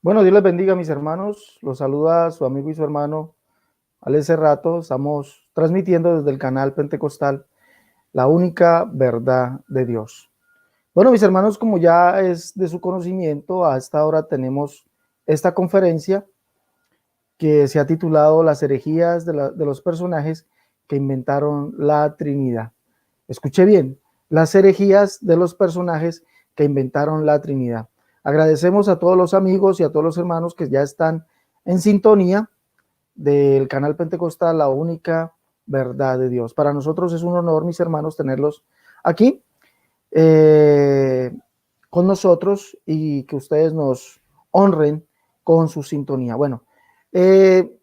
Bueno, Dios les bendiga, mis hermanos. Los saluda su amigo y su hermano Alex Cerrato. Estamos transmitiendo desde el canal Pentecostal La Única Verdad de Dios. Bueno, mis hermanos, como ya es de su conocimiento, a esta hora tenemos esta conferencia que se ha titulado Las herejías de los personajes que inventaron la Trinidad. Escuche bien, las herejías de los personajes que inventaron la Trinidad. Agradecemos a todos los amigos y a todos los hermanos que ya están en sintonía del canal Pentecostal La Única Verdad de Dios. Para nosotros es un honor, mis hermanos, tenerlos aquí eh, con nosotros y que ustedes nos honren con su sintonía. Bueno, eh,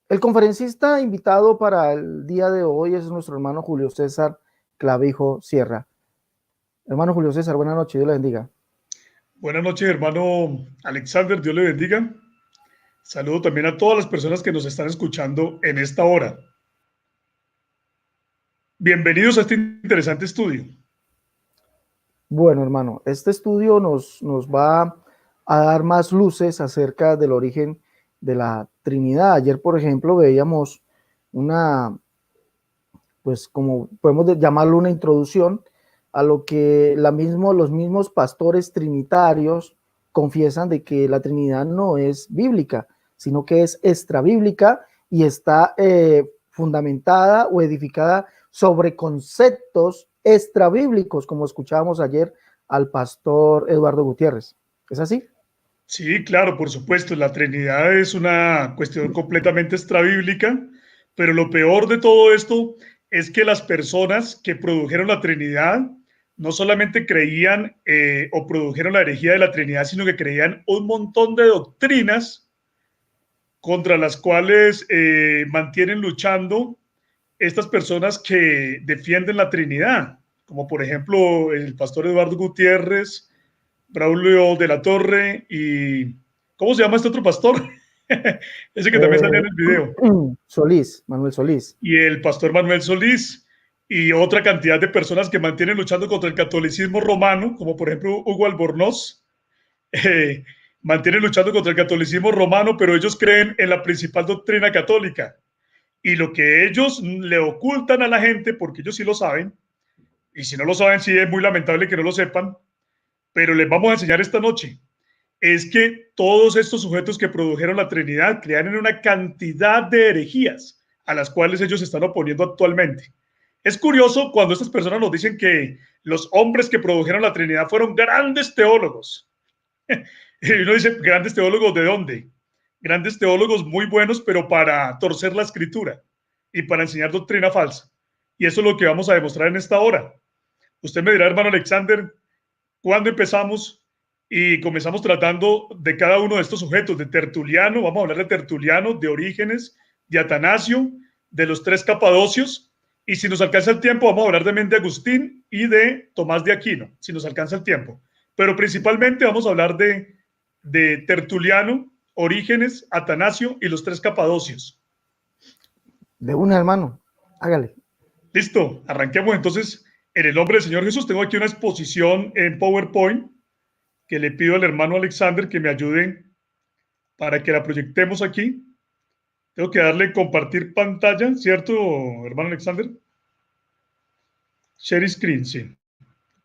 el conferencista invitado para el día de hoy es nuestro hermano Julio César Clavijo Sierra. Hermano Julio César, buenas noches, Dios le bendiga. Buenas noches, hermano Alexander, Dios le bendiga. Saludo también a todas las personas que nos están escuchando en esta hora. Bienvenidos a este interesante estudio. Bueno, hermano, este estudio nos va a dar más luces acerca del origen de la Trinidad. Ayer, por ejemplo, veíamos una, pues como podemos llamarlo, una introducción a lo que los mismos pastores trinitarios confiesan de que la Trinidad no es bíblica, sino que es extrabíblica y está fundamentada o edificada sobre conceptos extrabíblicos, como escuchábamos ayer al pastor Eduardo Gutiérrez. ¿Es así? Sí, claro, por supuesto, la Trinidad es una cuestión completamente extrabíblica, pero lo peor de todo esto es que las personas que produjeron la Trinidad no solamente creían o produjeron la herejía de la Trinidad, sino que creían un montón de doctrinas contra las cuales mantienen luchando estas personas que defienden la Trinidad, como por ejemplo el pastor Eduardo Gutiérrez, Braulio de la Torre y ¿cómo se llama este otro pastor? Ese que también salía en el video. Solís, Manuel Solís. Y el pastor Manuel Solís y otra cantidad de personas que mantienen luchando contra el catolicismo romano, como por ejemplo Hugo Albornoz, eh, mantienen luchando contra el catolicismo romano, pero ellos creen en la principal doctrina católica. Y lo que ellos le ocultan a la gente, porque ellos sí lo saben, y si no lo saben, sí es muy lamentable que no lo sepan, pero les vamos a enseñar esta noche, es que todos estos sujetos que produjeron la Trinidad crearon una cantidad de herejías a las cuales ellos se están oponiendo actualmente. Es curioso cuando estas personas nos dicen que los hombres que produjeron la Trinidad fueron grandes teólogos. Y uno dice, ¿grandes teólogos de dónde? Grandes teólogos muy buenos, pero para torcer la escritura y para enseñar doctrina falsa. Y eso es lo que vamos a demostrar en esta hora. Usted me dirá, hermano Alexander, ¿cuándo empezamos? Y comenzamos tratando de cada uno de estos sujetos, de Tertuliano, vamos a hablar de Tertuliano, de Orígenes, de Atanasio, de los tres Capadocios, y si nos alcanza el tiempo, vamos a hablar también de Agustín y de Tomás de Aquino, si nos alcanza el tiempo. Pero principalmente vamos a hablar de Tertuliano, Orígenes, Atanasio y los tres Capadocios. De una, hermano, hágale. Listo, arranquemos entonces. En el nombre del Señor Jesús, tengo aquí una exposición en PowerPoint que le pido al hermano Alexander que me ayude para que la proyectemos aquí. Tengo que darle compartir pantalla, ¿cierto, hermano Alexander? Share screen, sí.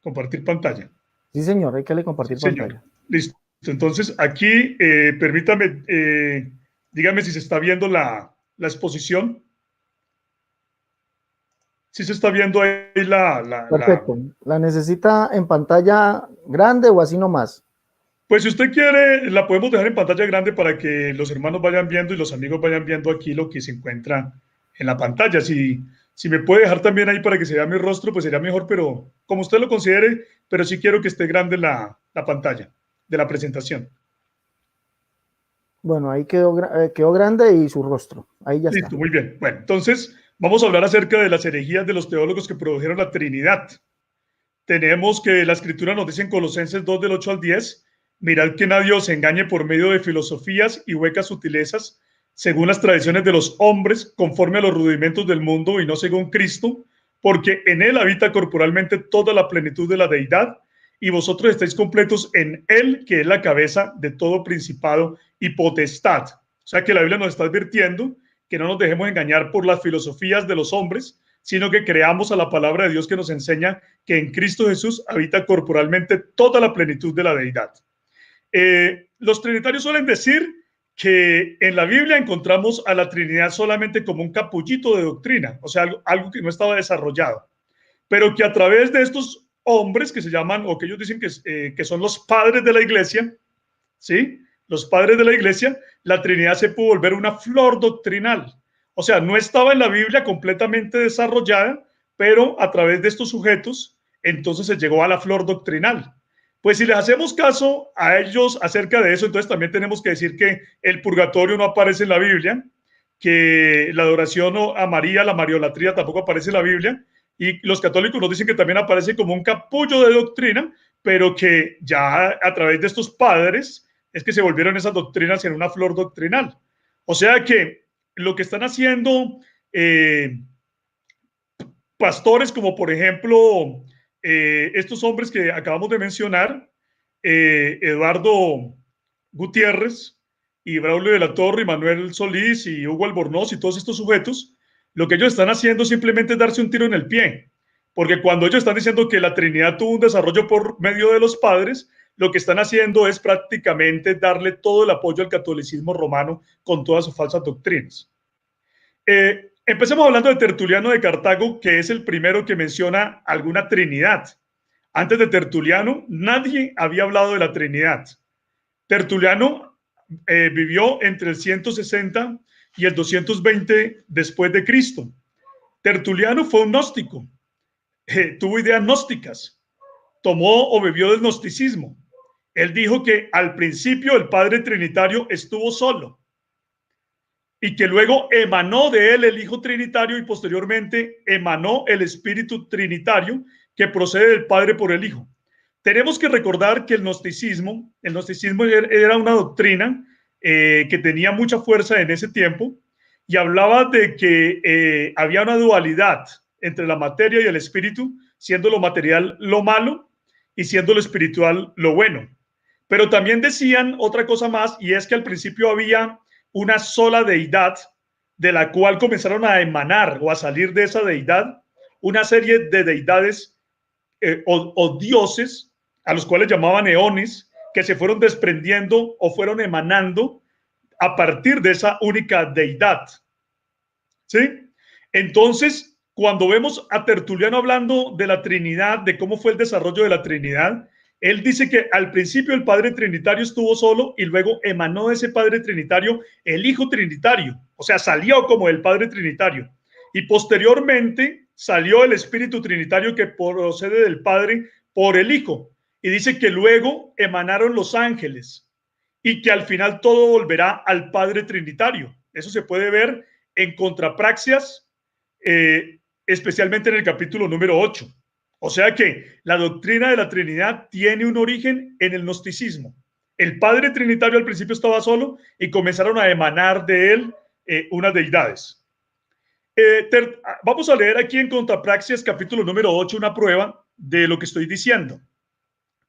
Compartir pantalla. Sí, señor, hay que le Sí, compartir señor. pantalla. Listo. Entonces, aquí, permítame, dígame si se está viendo la exposición. Si se está viendo ahí Perfecto. ¿La necesita en pantalla grande o así nomás? Pues si usted quiere, la podemos dejar en pantalla grande para que los hermanos vayan viendo y los amigos vayan viendo aquí lo que se encuentra en la pantalla. Si me puede dejar también ahí para que se vea mi rostro, pues sería mejor, pero como usted lo considere, pero sí quiero que esté grande la pantalla de la presentación. Bueno, ahí quedó grande y su rostro. Ahí ya Listo, está. muy bien. Bueno, entonces vamos a hablar acerca de las herejías de los teólogos que produjeron la Trinidad. Tenemos que la escritura nos dice en Colosenses 2 del 8 al 10, mirad que nadie os engañe por medio de filosofías y huecas sutilezas, según las tradiciones de los hombres, conforme a los rudimentos del mundo y no según Cristo, porque en él habita corporalmente toda la plenitud de la deidad y vosotros estáis completos en Él, que es la cabeza de todo principado y potestad. O sea que la Biblia nos está advirtiendo que no nos dejemos engañar por las filosofías de los hombres, sino que creamos a la palabra de Dios que nos enseña que en Cristo Jesús habita corporalmente toda la plenitud de la deidad. Los trinitarios suelen decir que en la Biblia encontramos a la Trinidad solamente como un capullito de doctrina, o sea, algo que no estaba desarrollado, pero que a través de estos hombres que se llaman, o que ellos dicen que son los padres de la iglesia, ¿sí? Los padres de la iglesia, la Trinidad se pudo volver una flor doctrinal. O sea, no estaba en la Biblia completamente desarrollada, pero a través de estos sujetos, entonces se llegó a la flor doctrinal. Pues si les hacemos caso a ellos acerca de eso, entonces también tenemos que decir que el purgatorio no aparece en la Biblia, que la adoración a María, la mariolatría tampoco aparece en la Biblia, y los católicos nos dicen que también aparece como un capullo de doctrina, pero que ya a través de estos padres es que se volvieron esas doctrinas en una flor doctrinal. O sea que lo que están haciendo pastores como por ejemplo estos hombres que acabamos de mencionar, Eduardo Gutiérrez y Braulio de la Torre y Manuel Solís y Hugo Albornoz y todos estos sujetos, lo que ellos están haciendo simplemente es darse un tiro en el pie, porque cuando ellos están diciendo que la Trinidad tuvo un desarrollo por medio de los padres, lo que están haciendo es prácticamente darle todo el apoyo al catolicismo romano con todas sus falsas doctrinas. Empecemos hablando de Tertuliano de Cartago, que es el primero que menciona alguna Trinidad. Antes de Tertuliano, nadie había hablado de la Trinidad. Tertuliano vivió entre el 160 y el 220 después de Cristo. Tertuliano fue un gnóstico, tuvo ideas gnósticas, tomó o bebió del gnosticismo. Él dijo que al principio el Padre Trinitario estuvo solo y que luego emanó de él el Hijo Trinitario y posteriormente emanó el Espíritu Trinitario que procede del Padre por el Hijo. Tenemos que recordar que el gnosticismo era una doctrina que tenía mucha fuerza en ese tiempo y hablaba de que había una dualidad entre la materia y el espíritu, siendo lo material lo malo y siendo lo espiritual lo bueno. Pero también decían otra cosa más, y es que al principio había una sola deidad de la cual comenzaron a emanar o a salir de esa deidad una serie de deidades o dioses a los cuales llamaban eones, que se fueron desprendiendo o fueron emanando a partir de esa única deidad. ¿Sí? Entonces, cuando vemos a Tertuliano hablando de la Trinidad, de cómo fue el desarrollo de la Trinidad, él dice que al principio el Padre Trinitario estuvo solo y luego emanó de ese Padre Trinitario el Hijo Trinitario, o sea, salió como el Padre Trinitario. Y posteriormente salió el Espíritu Trinitario que procede del Padre por el Hijo. Y dice que luego emanaron los ángeles y que al final todo volverá al Padre Trinitario. Eso se puede ver en Contrapraxias, especialmente en el capítulo número 8. O sea que la doctrina de la Trinidad tiene un origen en el gnosticismo. El Padre Trinitario al principio estaba solo y comenzaron a emanar de él unas deidades. Vamos a leer aquí en Contrapraxias capítulo número 8 una prueba de lo que estoy diciendo.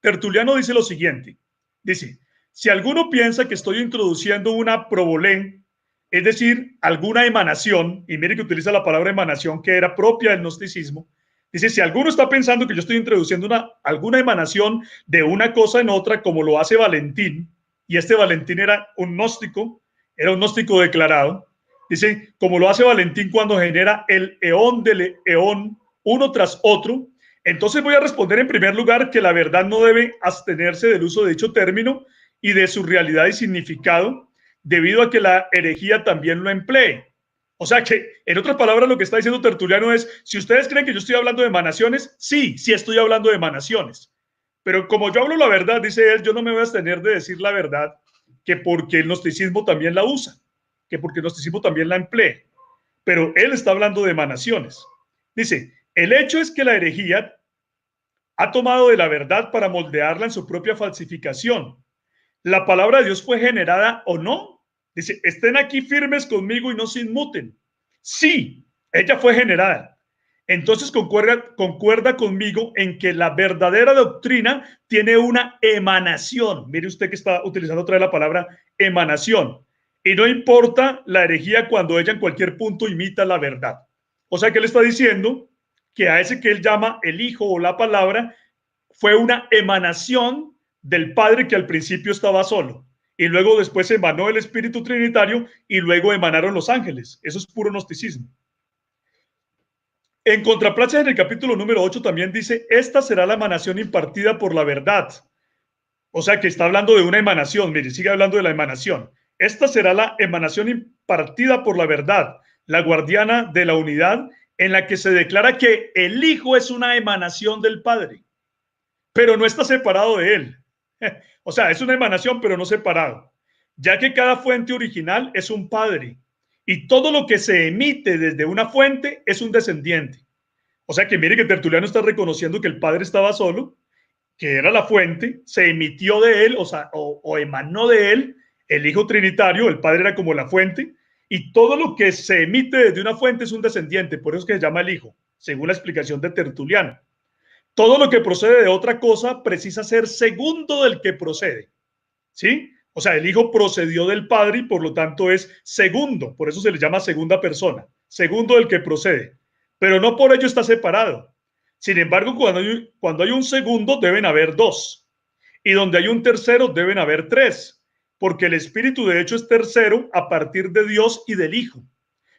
Tertuliano dice lo siguiente, dice, si alguno piensa que estoy introduciendo una probolén, es decir, alguna emanación, y mire que utiliza la palabra emanación que era propia del gnosticismo, dice, si alguno está pensando que yo estoy introduciendo alguna emanación de una cosa en otra, como lo hace Valentín, y este Valentín era un gnóstico declarado, dice, como lo hace Valentín cuando genera el eón del eón uno tras otro, entonces voy a responder en primer lugar que la verdad no debe abstenerse del uso de dicho término y de su realidad y significado, debido a que la herejía también lo emplee. O sea que, en otras palabras, lo que está diciendo Tertuliano es, si ustedes creen que yo estoy hablando de emanaciones, sí, sí estoy hablando de emanaciones. Pero como yo hablo la verdad, dice él, yo no me voy a abstener de decir la verdad, que porque el gnosticismo también la usa, que porque el gnosticismo también la emplea. Pero él está hablando de emanaciones. Dice, el hecho es que la herejía ha tomado de la verdad para moldearla en su propia falsificación. ¿La palabra de Dios fue generada o no? Dice, estén aquí firmes conmigo y no se inmuten. Sí, ella fue generada. Entonces concuerda conmigo en que la verdadera doctrina tiene una emanación. Mire usted que está utilizando otra vez la palabra emanación. Y no importa la herejía cuando ella en cualquier punto imita la verdad. O sea que él está diciendo que a ese que él llama el Hijo o la palabra fue una emanación del Padre que al principio estaba solo. Y luego después emanó el Espíritu Trinitario y luego emanaron los ángeles. Eso es puro gnosticismo. En Contraplacias, en el capítulo número 8, también dice, esta será la emanación impartida por la verdad. O sea que está hablando de una emanación, mire, sigue hablando de la emanación. Esta será la emanación impartida por la verdad, la guardiana de la unidad, en la que se declara que el Hijo es una emanación del Padre, pero no está separado de él. O sea, es una emanación, pero no separado, ya que cada fuente original es un Padre. Y todo lo que se emite desde una fuente es un descendiente. O sea que mire que Tertuliano está reconociendo que el Padre estaba solo, que era la fuente, se emitió de él, o emanó de él el Hijo Trinitario, el Padre era como la fuente, y todo lo que se emite desde una fuente es un descendiente, por eso es que se llama el Hijo, según la explicación de Tertuliano. Todo lo que procede de otra cosa precisa ser segundo del que procede, ¿sí? O sea, el Hijo procedió del Padre y por lo tanto es segundo, por eso se le llama segunda persona, segundo del que procede, pero no por ello está separado. Sin embargo, cuando hay un segundo deben haber dos, y donde hay un tercero deben haber tres, porque el Espíritu de hecho es tercero a partir de Dios y del Hijo.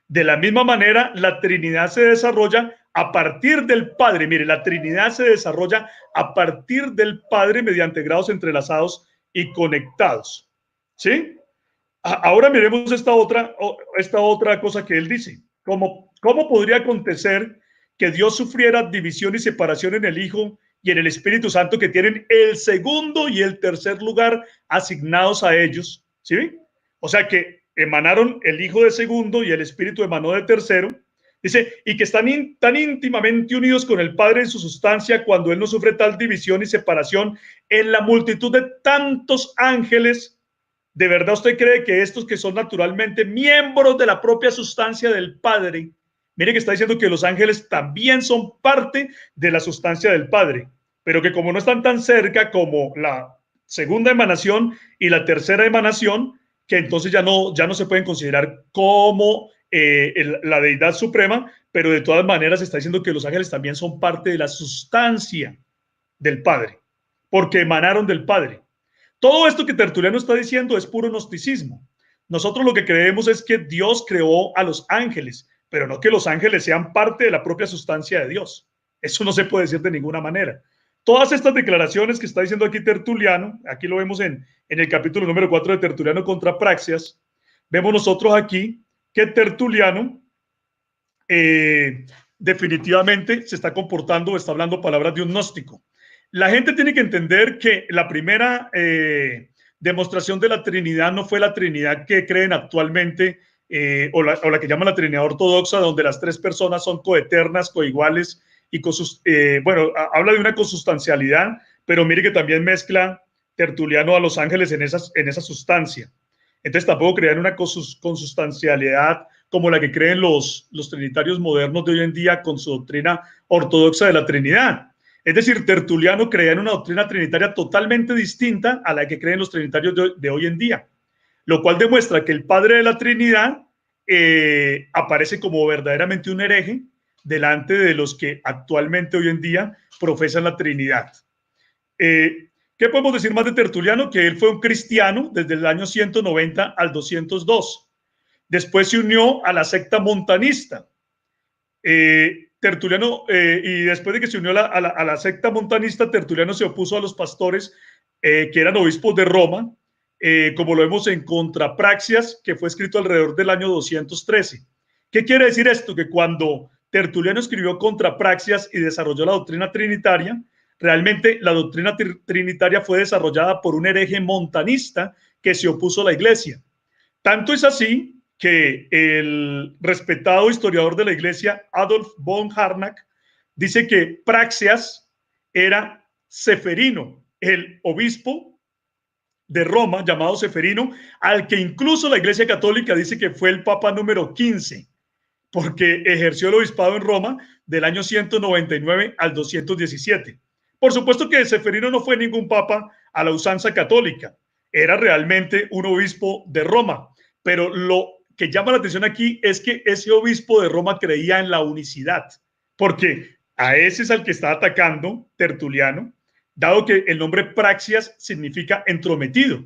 De la misma manera, la Trinidad se desarrolla a partir del Padre. Mire, la Trinidad se desarrolla a partir del Padre mediante grados entrelazados y conectados. ¿Sí? Ahora miremos esta otra cosa que él dice. ¿Cómo podría acontecer que Dios sufriera división y separación en el Hijo y en el Espíritu Santo, que tienen el segundo y el tercer lugar asignados a ellos? ¿Sí? O sea que emanaron el Hijo de segundo y el Espíritu emanó de tercero. Dice, y que están tan íntimamente unidos con el Padre en su sustancia cuando Él no sufre tal división y separación en la multitud de tantos ángeles. ¿De verdad usted cree que estos que son naturalmente miembros de la propia sustancia del Padre, mire que está diciendo que los ángeles también son parte de la sustancia del Padre, pero que como no están tan cerca como la segunda emanación y la tercera emanación, que entonces ya no se pueden considerar como la deidad suprema, pero de todas maneras está diciendo que los ángeles también son parte de la sustancia del Padre, porque emanaron del Padre. Todo esto que Tertuliano está diciendo es puro gnosticismo. Nosotros lo que creemos es que Dios creó a los ángeles, pero no que los ángeles sean parte de la propia sustancia de Dios. Eso no se puede decir de ninguna manera. Todas estas declaraciones que está diciendo aquí Tertuliano, aquí lo vemos en el capítulo número 4 de Tertuliano contra Praxias, vemos nosotros aquí que Tertuliano definitivamente se está comportando, está hablando palabras de un gnóstico. La gente tiene que entender que la primera demostración de la Trinidad no fue la Trinidad que creen actualmente, o la que llaman la Trinidad ortodoxa, donde las tres personas son coeternas, coiguales y habla de una consustancialidad, pero mire que también mezcla Tertuliano a los ángeles en esa sustancia. Entonces tampoco crean una consustancialidad como la que creen los trinitarios modernos de hoy en día con su doctrina ortodoxa de la Trinidad. Es decir, Tertuliano creía en una doctrina trinitaria totalmente distinta a la que creen los trinitarios de hoy en día, lo cual demuestra que el Padre de la Trinidad aparece como verdaderamente un hereje delante de los que actualmente hoy en día profesan la Trinidad. ¿Qué podemos decir más de Tertuliano? Que él fue un cristiano desde el año 190 al 202. Después se unió a la secta montanista. Tertuliano, y después de que se unió a la secta montanista, Tertuliano se opuso a los pastores que eran obispos de Roma, como lo vemos en Contrapraxias, que fue escrito alrededor del año 213. ¿Qué quiere decir esto? Que cuando Tertuliano escribió Contrapraxias y desarrolló la doctrina trinitaria, realmente la doctrina trinitaria fue desarrollada por un hereje montanista que se opuso a la iglesia. Tanto es así que el respetado historiador de la iglesia, Adolf von Harnack, dice que Praxias era Seferino, el obispo de Roma llamado Seferino, al que incluso la iglesia católica dice que fue el papa número 15. porque ejerció el obispado en Roma del año 199 al 217. Por supuesto que Seferino no fue ningún papa a la usanza católica, era realmente un obispo de Roma, pero lo que llama la atención aquí es que ese obispo de Roma creía en la unicidad, porque a ese es al que está atacando Tertuliano, dado que el nombre Praxias significa entrometido.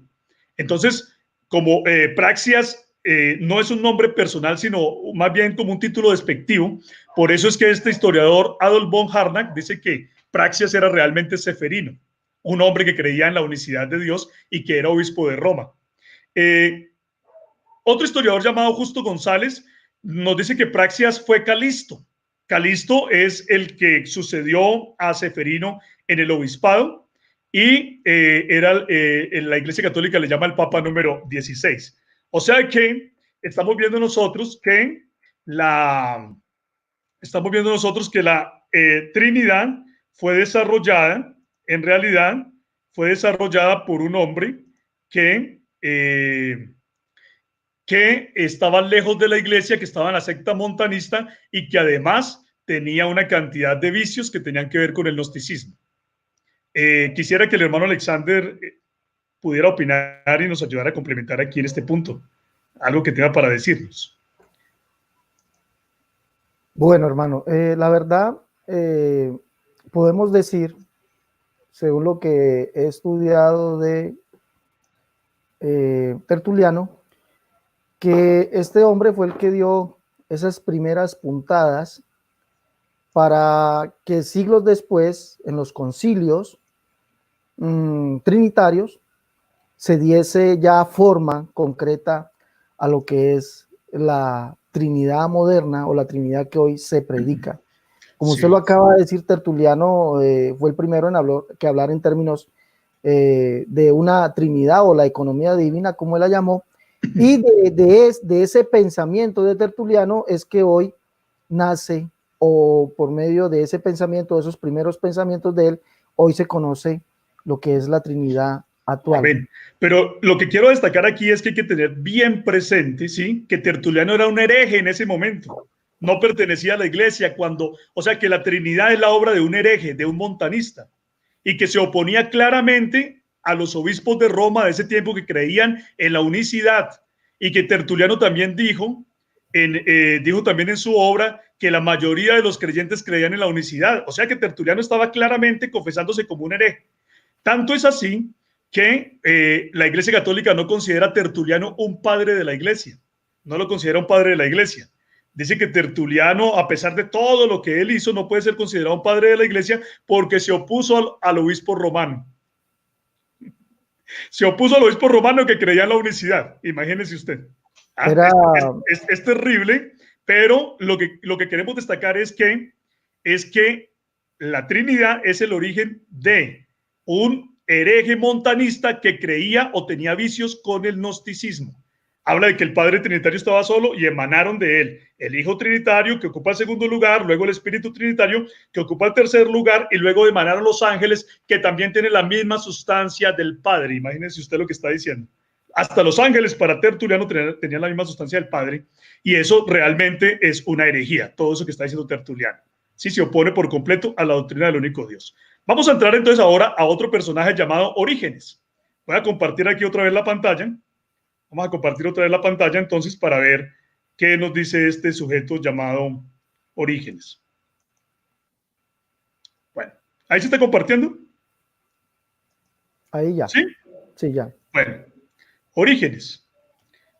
Entonces, como Praxias no es un nombre personal, sino más bien como un título despectivo, por eso es que este historiador Adolf von Harnack dice que Praxias era realmente Seferino, un hombre que creía en la unicidad de Dios y que era obispo de Roma. Otro historiador llamado Justo González nos dice que Praxias fue Calisto. Calisto es el que sucedió a Seferino en el obispado y en la Iglesia Católica le llama el Papa número 16. O sea que estamos viendo nosotros que la Trinidad fue desarrollada, en realidad fue desarrollada por un hombre que estaba lejos de la iglesia, que estaba en la secta montanista y que además tenía una cantidad de vicios que tenían que ver con el gnosticismo. Quisiera que el hermano Alexander pudiera opinar y nos ayudara a complementar aquí en este punto, algo que tenga para decirnos. Bueno, hermano, la verdad, podemos decir, según lo que he estudiado de Tertuliano, que este hombre fue el que dio esas primeras puntadas para que siglos después, en los concilios trinitarios, se diese ya forma concreta a lo que es la Trinidad moderna o la Trinidad que hoy se predica. Como usted lo acaba de decir, Tertuliano fue el primero en hablar en términos de una Trinidad o la economía divina, como él la llamó, y de ese pensamiento de Tertuliano es que hoy nace, o por medio de ese pensamiento, de esos primeros pensamientos de él, hoy se conoce lo que es la Trinidad actual. Amén. Pero lo que quiero destacar aquí es que hay que tener bien presente, ¿sí?, que Tertuliano era un hereje en ese momento. No pertenecía a la iglesia o sea, que la Trinidad es la obra de un hereje, de un montanista, y que se oponía claramente a los obispos de Roma de ese tiempo que creían en la unicidad, y que Tertuliano también dijo también en su obra que la mayoría de los creyentes creían en la unicidad. O sea que Tertuliano estaba claramente confesándose como un hereje. Tanto es así que la Iglesia Católica no considera a Tertuliano un padre de la Iglesia, no lo considera un padre de la Iglesia. Dice que Tertuliano, a pesar de todo lo que él hizo, no puede ser considerado un padre de la Iglesia porque se opuso al obispo romano. Se opuso al obispo romano que creía en la unicidad. Imagínese usted. Es terrible, pero lo que queremos destacar es que la Trinidad es el origen de un hereje montanista que creía o tenía vicios con el gnosticismo. Habla de que el Padre Trinitario estaba solo y emanaron de él el Hijo Trinitario, que ocupa el segundo lugar, luego el Espíritu Trinitario, que ocupa el tercer lugar, y luego emanaron los ángeles, que también tienen la misma sustancia del Padre. Imagínense usted lo que está diciendo. Hasta los ángeles para Tertuliano tenían la misma sustancia del Padre, y eso realmente es una herejía, todo eso que está diciendo Tertuliano. Sí, se opone por completo a la doctrina del único Dios. Vamos a entrar entonces ahora a otro personaje llamado Orígenes. Voy a compartir aquí otra vez la pantalla. Vamos a compartir otra vez la pantalla entonces para ver qué nos dice este sujeto llamado Orígenes. Bueno, ¿ahí se está compartiendo? Ahí ya. ¿Sí? Sí, ya. Bueno, Orígenes.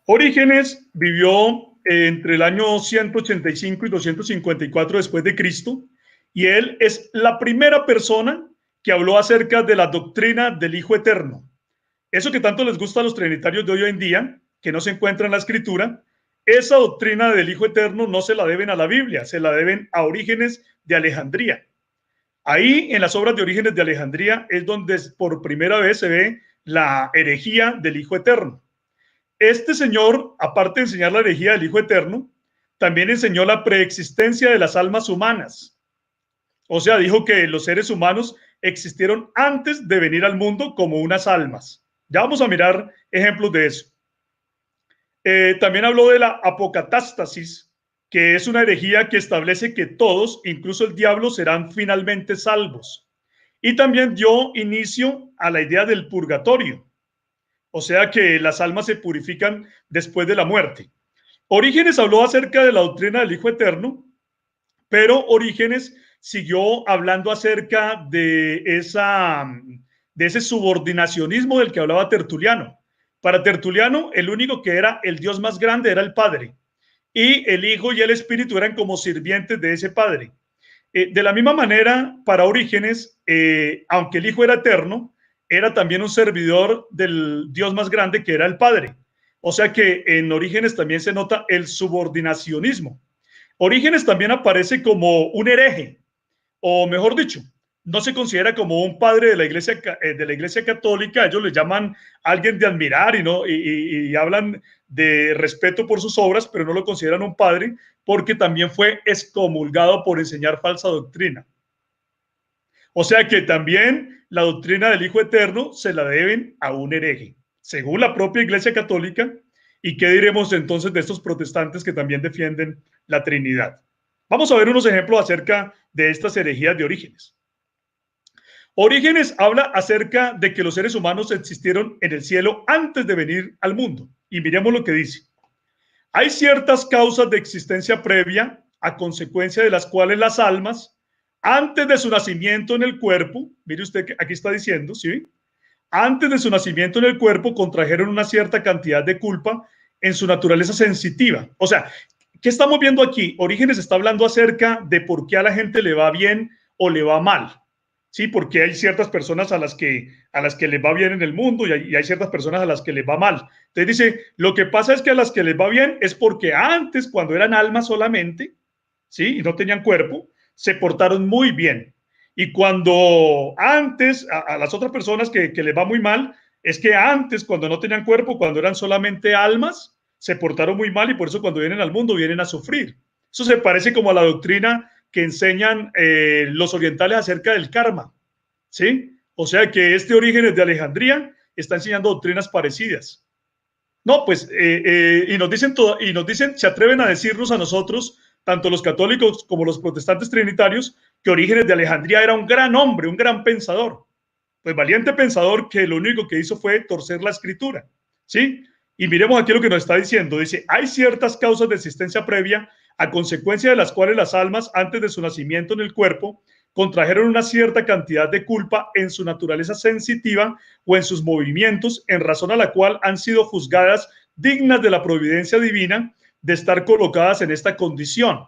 Orígenes vivió entre el año 185 y 254 después de Cristo, y él es la primera persona que habló acerca de la doctrina del Hijo Eterno. Eso que tanto les gusta a los trinitarios de hoy en día, que no se encuentra en la Escritura, esa doctrina del Hijo Eterno no se la deben a la Biblia, se la deben a Orígenes de Alejandría. Ahí, en las obras de Orígenes de Alejandría, es donde por primera vez se ve la herejía del Hijo Eterno. Este señor, aparte de enseñar la herejía del Hijo Eterno, también enseñó la preexistencia de las almas humanas. O sea, dijo que los seres humanos existieron antes de venir al mundo como unas almas. Ya vamos a mirar ejemplos de eso. También habló de la apocatástasis, que es una herejía que establece que todos, incluso el diablo, serán finalmente salvos. Y también dio inicio a la idea del purgatorio, o sea que las almas se purifican después de la muerte. Orígenes habló acerca de la doctrina del Hijo Eterno, pero Orígenes siguió hablando acerca de ese subordinacionismo del que hablaba Tertuliano. Para Tertuliano, el único que era el Dios más grande era el Padre, y el Hijo y el Espíritu eran como sirvientes de ese Padre. De la misma manera, para Orígenes, aunque el Hijo era eterno, era también un servidor del Dios más grande, que era el Padre. O sea que en Orígenes también se nota el subordinacionismo. Orígenes también aparece como un hereje, o mejor dicho, no se considera como un padre de la iglesia católica. Ellos le llaman a alguien de admirar y hablan de respeto por sus obras, pero no lo consideran un padre porque también fue excomulgado por enseñar falsa doctrina. O sea que también la doctrina del Hijo Eterno se la deben a un hereje, según la propia iglesia católica. ¿Y qué diremos entonces de estos protestantes que también defienden la Trinidad? Vamos a ver unos ejemplos acerca de estas herejías de Orígenes. Orígenes habla acerca de que los seres humanos existieron en el cielo antes de venir al mundo. Y miremos lo que dice. Hay ciertas causas de existencia previa a consecuencia de las cuales las almas, antes de su nacimiento en el cuerpo, mire usted que aquí está diciendo, ¿sí? Antes de su nacimiento en el cuerpo contrajeron una cierta cantidad de culpa en su naturaleza sensitiva. O sea, ¿qué estamos viendo aquí? Orígenes está hablando acerca de por qué a la gente le va bien o le va mal. Sí, porque hay ciertas personas a las que les va bien en el mundo y hay ciertas personas a las que les va mal. Entonces dice, lo que pasa es que a las que les va bien es porque antes, cuando eran almas solamente, ¿sí? Y no tenían cuerpo, se portaron muy bien. Y cuando antes, a las otras personas que les va muy mal, es que antes, cuando no tenían cuerpo, cuando eran solamente almas, se portaron muy mal y por eso cuando vienen al mundo vienen a sufrir. Eso se parece como a la doctrina que enseñan los orientales acerca del karma, ¿sí? O sea que este Orígenes de Alejandría está enseñando doctrinas parecidas. No, pues, y nos dicen, se atreven a decirnos a nosotros, tanto los católicos como los protestantes trinitarios, que Orígenes de Alejandría era un gran hombre, un gran pensador. Pues valiente pensador que lo único que hizo fue torcer la escritura, ¿sí? Y miremos aquí lo que nos está diciendo. Dice, hay ciertas causas de existencia previa a consecuencia de las cuales las almas, antes de su nacimiento en el cuerpo, contrajeron una cierta cantidad de culpa en su naturaleza sensitiva o en sus movimientos, en razón a la cual han sido juzgadas dignas de la providencia divina de estar colocadas en esta condición.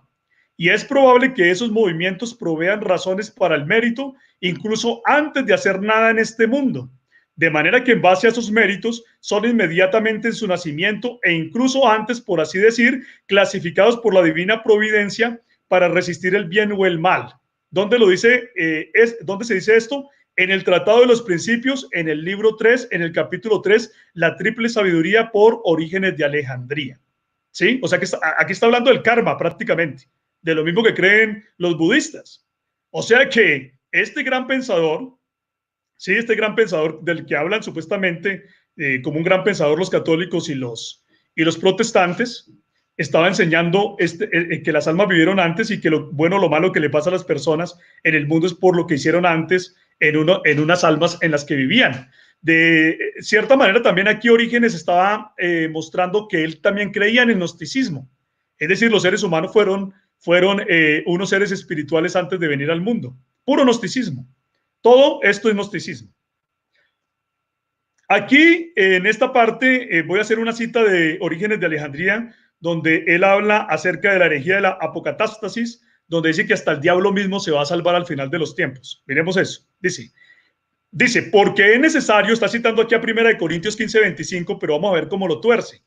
Y es probable que esos movimientos provean razones para el mérito, incluso antes de hacer nada en este mundo. De manera que en base a esos méritos son inmediatamente en su nacimiento e incluso antes, por así decir, clasificados por la divina providencia para resistir el bien o el mal. ¿Dónde lo dice? ¿Dónde se dice esto? En el Tratado de los Principios, en el libro 3, en el capítulo 3, la triple sabiduría por Orígenes de Alejandría. ¿Sí? O sea que aquí está hablando del karma prácticamente, de lo mismo que creen los budistas. O sea que este gran pensador, sí, este gran pensador del que hablan supuestamente como un gran pensador los católicos y los protestantes, estaba enseñando que las almas vivieron antes y que lo bueno o lo malo que le pasa a las personas en el mundo es por lo que hicieron antes en unas almas en las que vivían. De cierta manera también aquí Orígenes estaba mostrando que él también creía en el gnosticismo. Es decir, los seres humanos fueron unos seres espirituales antes de venir al mundo. Puro gnosticismo. Todo esto es gnosticismo. Aquí, en esta parte, voy a hacer una cita de Orígenes de Alejandría, donde él habla acerca de la herejía de la apocatástasis, donde dice que hasta el diablo mismo se va a salvar al final de los tiempos. Miremos eso. Dice, porque es necesario, está citando aquí a 1 Corintios 15:25, pero vamos a ver cómo lo tuerce.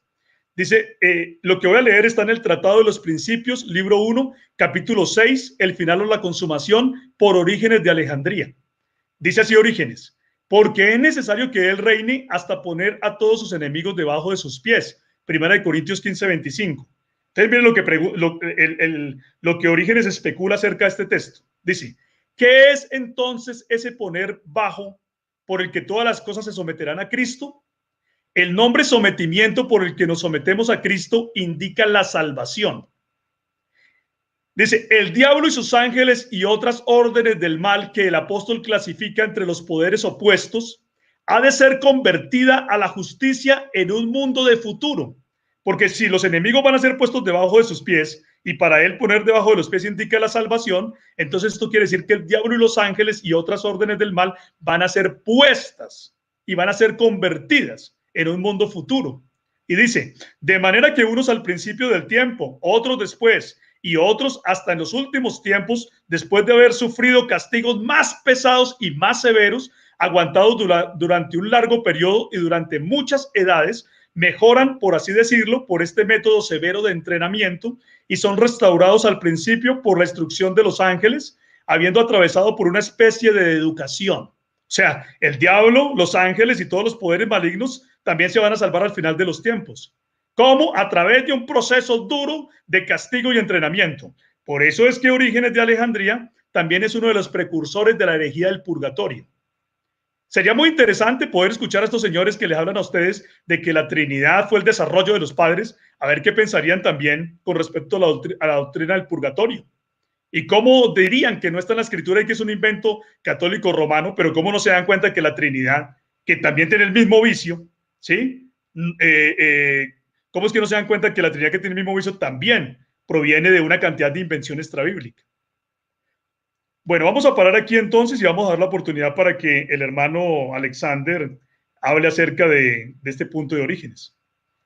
Dice, lo que voy a leer está en el Tratado de los Principios, libro 1, capítulo 6, el final o la consumación, por Orígenes de Alejandría. Dice así Orígenes, porque es necesario que él reine hasta poner a todos sus enemigos debajo de sus pies. 1 Corintios 15:25. Entonces miren lo que Orígenes especula acerca de este texto. Dice, ¿qué es entonces ese poner bajo por el que todas las cosas se someterán a Cristo? El nombre sometimiento por el que nos sometemos a Cristo indica la salvación. Dice, el diablo y sus ángeles y otras órdenes del mal que el apóstol clasifica entre los poderes opuestos, ha de ser convertida a la justicia en un mundo de futuro. Porque si los enemigos van a ser puestos debajo de sus pies, y para él poner debajo de los pies indica la salvación, entonces esto quiere decir que el diablo y los ángeles y otras órdenes del mal van a ser puestas y van a ser convertidas en un mundo futuro. Y dice, de manera que unos al principio del tiempo, otros después, y otros hasta en los últimos tiempos, después de haber sufrido castigos más pesados y más severos, aguantados durante un largo periodo y durante muchas edades, mejoran, por así decirlo, por este método severo de entrenamiento y son restaurados al principio por la instrucción de los ángeles, habiendo atravesado por una especie de educación. O sea, el diablo, los ángeles y todos los poderes malignos también se van a salvar al final de los tiempos. ¿Cómo? A través de un proceso duro de castigo y entrenamiento. Por eso es que Orígenes de Alejandría también es uno de los precursores de la herejía del purgatorio. Sería muy interesante poder escuchar a estos señores que les hablan a ustedes de que la Trinidad fue el desarrollo de los padres, a ver qué pensarían también con respecto a la doctrina del purgatorio. Y cómo dirían que no está en la escritura y que es un invento católico romano, pero cómo no se dan cuenta que la Trinidad, que también tiene el mismo vicio, ¿sí? ¿Cómo es que no se dan cuenta que la Trinidad que tiene el mismo vicio también proviene de una cantidad de invención extrabíblica? Bueno, vamos a parar aquí entonces y vamos a dar la oportunidad para que el hermano Alexander hable acerca de este punto de Orígenes.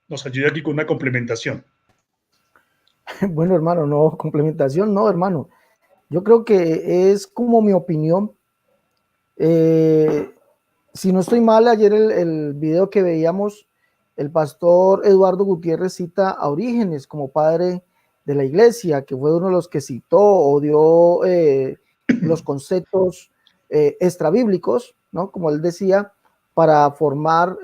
Nos ayude aquí con una complementación. Bueno, hermano, no, complementación, no, hermano. Yo creo que es como mi opinión. Si no estoy mal, ayer el video que veíamos, el pastor Eduardo Gutiérrez cita a Orígenes como padre de la iglesia, que fue uno de los que citó o dio los conceptos extrabíblicos, ¿no? Como él decía, para formar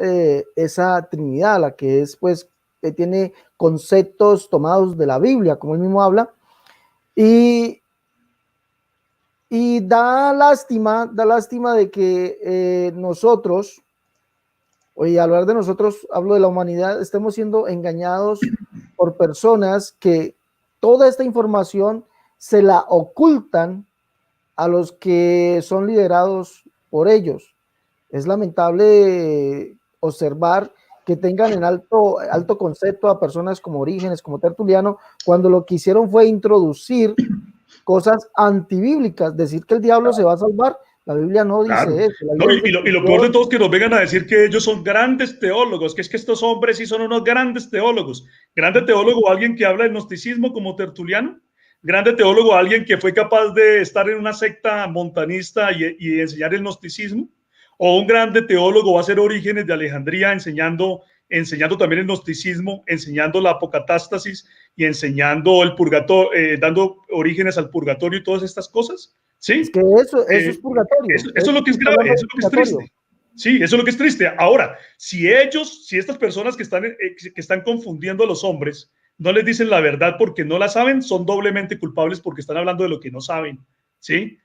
esa Trinidad, la que es, pues, tiene conceptos tomados de la Biblia, como él mismo habla, y da lástima de que nosotros, oye, al hablar de nosotros, hablo de la humanidad, estemos siendo engañados por personas que toda esta información se la ocultan a los que son liderados por ellos. Es lamentable observar que tengan en alto concepto a personas como Orígenes, como Tertuliano, cuando lo que hicieron fue introducir cosas antibíblicas, decir que el diablo se va a salvar. La Biblia no dice Claro. eso. La No, Biblia dice y que lo peor de todo es que nos vengan a decir que ellos son grandes teólogos, que es que estos hombres sí son unos grandes teólogos. Grande teólogo, alguien que habla del gnosticismo como Tertuliano. Grande teólogo, alguien que fue capaz de estar en una secta montanista y enseñar el gnosticismo. O un grande teólogo va a ser Orígenes de Alejandría enseñando también el gnosticismo, enseñando la apocatástasis y enseñando el purgatorio, dando orígenes al purgatorio y todas estas cosas. ¿Sí? es que eso es purgatorio. Eso es lo que es grave, eso es lo que es triste. Sí, eso es lo que es triste. Ahora, si estas personas que están confundiendo a los hombres, no les dicen la verdad porque no la saben, son doblemente culpables porque están hablando de lo que no saben. ¿Sí?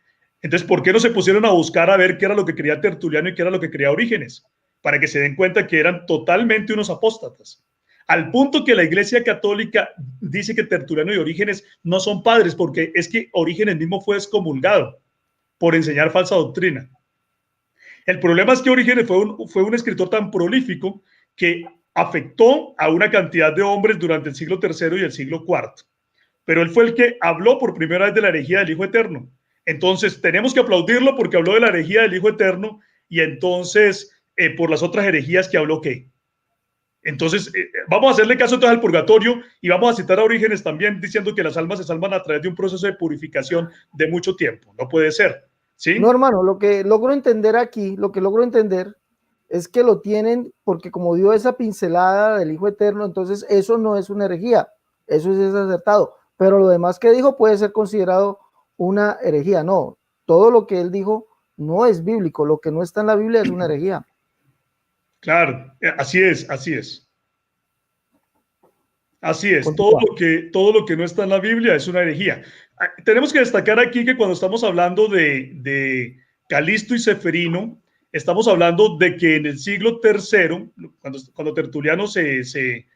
Entonces, ¿por qué no se pusieron a buscar a ver qué era lo que creía Tertuliano y qué era lo que creía Orígenes? Para que se den cuenta que eran totalmente unos apóstatas. Al punto que la Iglesia Católica dice que Tertuliano y Orígenes no son padres, porque es que Orígenes mismo fue excomulgado por enseñar falsa doctrina. El problema es que Orígenes fue un escritor tan prolífico que afectó a una cantidad de hombres durante el siglo III y el siglo IV. Pero él fue el que habló por primera vez de la herejía del Hijo Eterno. Entonces tenemos que aplaudirlo porque habló de la herejía del Hijo Eterno y entonces por las otras herejías que habló ¿qué? Entonces vamos a hacerle caso entonces al purgatorio y vamos a citar a Orígenes también diciendo que las almas se salvan a través de un proceso de purificación de mucho tiempo. No puede ser. ¿Sí? No, hermano, lo que logro entender aquí, es que lo tienen porque como dio esa pincelada del Hijo Eterno, entonces eso no es una herejía, eso es acertado, pero lo demás que dijo puede ser considerado una herejía. No, todo lo que él dijo no es bíblico, lo que no está en la Biblia es una herejía. Claro, así es, así es. Así es, todo lo que no está en la Biblia es una herejía. Tenemos que destacar aquí que cuando estamos hablando de Calisto y Seferino, estamos hablando de que en el siglo III, cuando Tertuliano se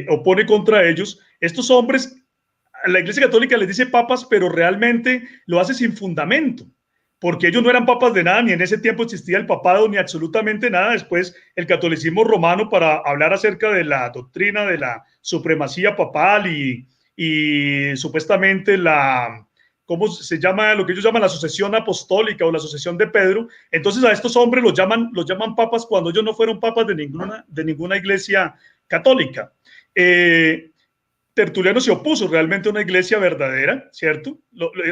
opone contra ellos, estos hombres la Iglesia Católica les dice papas, pero realmente lo hace sin fundamento, porque ellos no eran papas de nada, ni en ese tiempo existía el papado, ni absolutamente nada. Después el catolicismo romano, para hablar acerca de la doctrina de la supremacía papal y supuestamente la, ¿cómo se llama? Lo que ellos llaman la sucesión apostólica o la sucesión de Pedro. Entonces a estos hombres los llaman papas cuando ellos no fueron papas de ninguna iglesia católica. Tertuliano se opuso realmente a una iglesia verdadera, ¿cierto?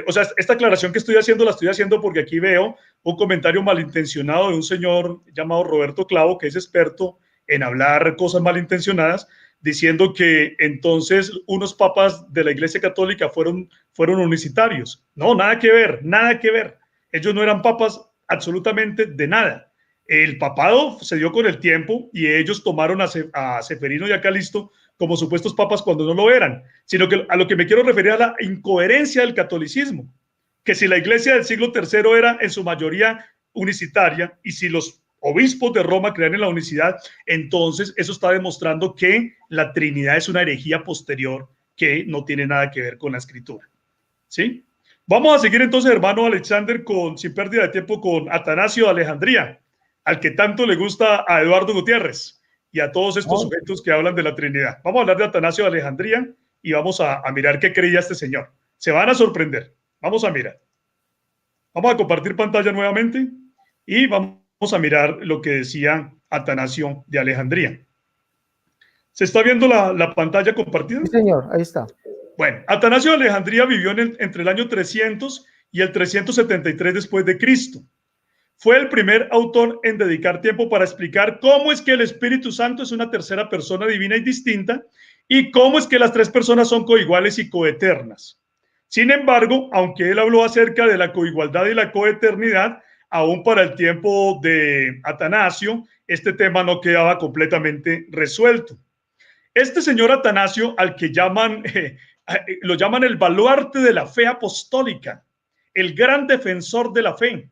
O sea, esta aclaración que estoy haciendo la estoy haciendo porque aquí veo un comentario malintencionado de un señor llamado Roberto Clavo, que es experto en hablar cosas malintencionadas, diciendo que entonces unos papas de la Iglesia Católica fueron unicitarios. No, nada que ver, nada que ver. Ellos no eran papas absolutamente de nada. El papado se dio con el tiempo y ellos tomaron a Ceferino y a Calisto como supuestos papas cuando no lo eran, sino que a lo que me quiero referir a la incoherencia del catolicismo, que si la Iglesia del siglo III era en su mayoría unicitaria y si los obispos de Roma creían en la unicidad, entonces eso está demostrando que la Trinidad es una herejía posterior que no tiene nada que ver con la Escritura. ¿Sí? Vamos a seguir entonces, hermano Alexander, sin pérdida de tiempo, con Atanasio de Alejandría, al que tanto le gusta a Eduardo Gutiérrez y a todos estos sujetos que hablan de la Trinidad. Vamos a hablar de Atanasio de Alejandría y vamos a mirar qué creía este señor. Se van a sorprender. Vamos a mirar. Vamos a compartir pantalla nuevamente y vamos a mirar lo que decía Atanasio de Alejandría. ¿Se está viendo la pantalla compartida? Sí, señor, ahí está. Bueno, Atanasio de Alejandría vivió entre el año 300 y el 373 después de Cristo. Fue el primer autor en dedicar tiempo para explicar cómo es que el Espíritu Santo es una tercera persona divina y distinta y cómo es que las tres personas son coiguales y coeternas. Sin embargo, aunque él habló acerca de la coigualdad y la coeternidad, aún para el tiempo de Atanasio, este tema no quedaba completamente resuelto. Este señor Atanasio, al que lo llaman el baluarte de la fe apostólica, el gran defensor de la fe,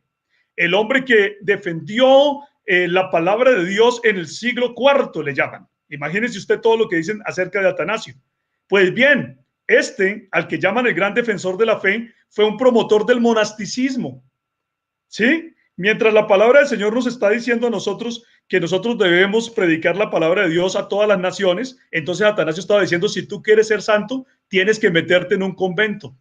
el hombre que defendió la palabra de Dios en el siglo IV, le llaman. Imagínense usted todo lo que dicen acerca de Atanasio. Pues bien, al que llaman el gran defensor de la fe, fue un promotor del monasticismo. ¿Sí? Mientras la palabra del Señor nos está diciendo a nosotros que nosotros debemos predicar la palabra de Dios a todas las naciones, entonces Atanasio estaba diciendo, si tú quieres ser santo, tienes que meterte en un convento.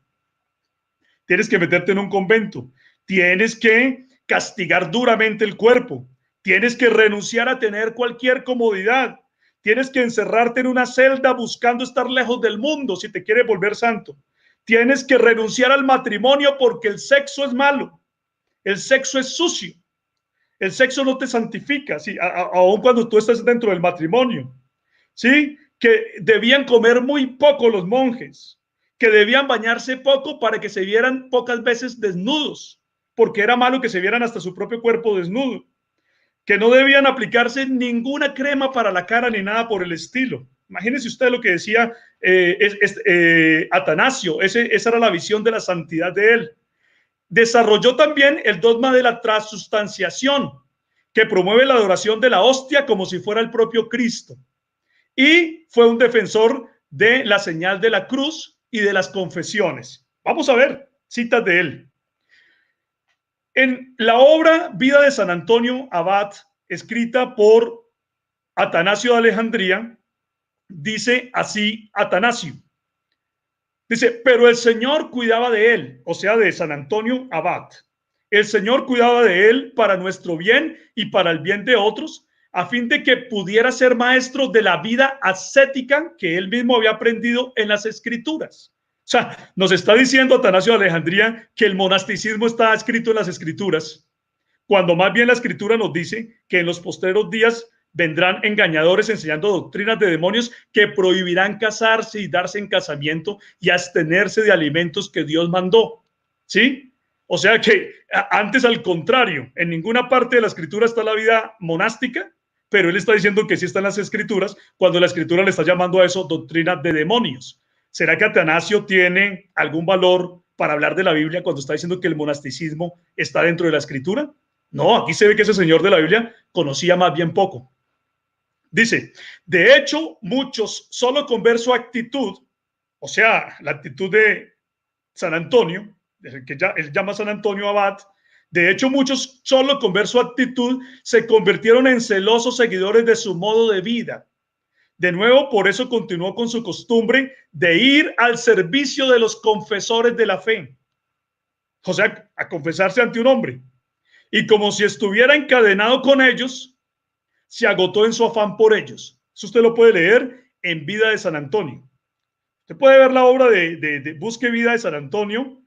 Tienes que meterte en un convento. Tienes que castigar duramente el cuerpo. Tienes que renunciar a tener cualquier comodidad. Tienes que encerrarte en una celda buscando estar lejos del mundo si te quieres volver santo. Tienes que renunciar al matrimonio porque el sexo es malo. El sexo es sucio. El sexo no te santifica, ¿sí? Aun cuando tú estás dentro del matrimonio. ¿Sí? Que debían comer muy poco los monjes, que debían bañarse poco para que se vieran pocas veces desnudos, porque era malo que se vieran hasta su propio cuerpo desnudo, que no debían aplicarse ninguna crema para la cara ni nada por el estilo. Imagínense usted lo que decía Atanasio, esa era la visión de la santidad de él. Desarrolló también el dogma de la transustanciación, que promueve la adoración de la hostia como si fuera el propio Cristo. Y fue un defensor de la señal de la cruz y de las confesiones. Vamos a ver citas de él. En la obra Vida de San Antonio Abad, escrita por Atanasio de Alejandría, dice así Atanasio. Dice, pero el Señor cuidaba de él, o sea, de San Antonio Abad. El Señor cuidaba de él para nuestro bien y para el bien de otros, a fin de que pudiera ser maestro de la vida ascética que él mismo había aprendido en las Escrituras. O sea, nos está diciendo Atanasio de Alejandría que el monasticismo está escrito en las Escrituras, cuando más bien la Escritura nos dice que en los postreros días vendrán engañadores enseñando doctrinas de demonios que prohibirán casarse y darse en casamiento y abstenerse de alimentos que Dios mandó. ¿Sí? O sea que antes, al contrario, en ninguna parte de la Escritura está la vida monástica, pero él está diciendo que sí están las Escrituras, cuando la Escritura le está llamando a eso doctrina de demonios. ¿Será que Atanasio tiene algún valor para hablar de la Biblia cuando está diciendo que el monasticismo está dentro de la Escritura? No, aquí se ve que ese señor de la Biblia conocía más bien poco. Dice, de hecho, muchos, solo con ver su actitud, o sea, la actitud de San Antonio, que ya él llama San Antonio Abad. De hecho, muchos solo con ver su actitud se convirtieron en celosos seguidores de su modo de vida. De nuevo, por eso continuó con su costumbre de ir al servicio de los confesores de la fe, o sea, a confesarse ante un hombre. Y como si estuviera encadenado con ellos, se agotó en su afán por ellos. Eso usted lo puede leer en Vida de San Antonio. Usted puede ver la obra de Busque Vida de San Antonio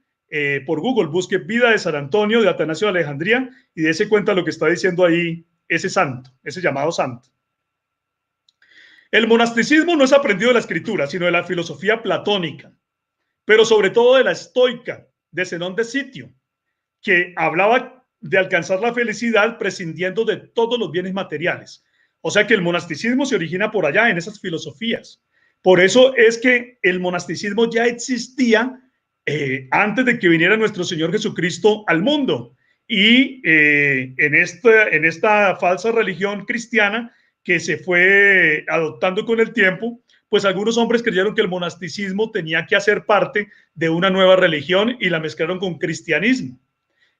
por Google, busque Vida de San Antonio de Atanasio de Alejandría y dése cuenta lo que está diciendo ahí ese santo, ese llamado santo. El monasticismo no es aprendido de la escritura, sino de la filosofía platónica, pero sobre todo de la estoica, de Zenón de Sitio, que hablaba de alcanzar la felicidad prescindiendo de todos los bienes materiales. O sea que el monasticismo se origina por allá, en esas filosofías. Por eso es que el monasticismo ya existía antes de que viniera nuestro Señor Jesucristo al mundo. Y en esta falsa religión cristiana que se fue adoptando con el tiempo, pues algunos hombres creyeron que el monasticismo tenía que hacer parte de una nueva religión y la mezclaron con cristianismo.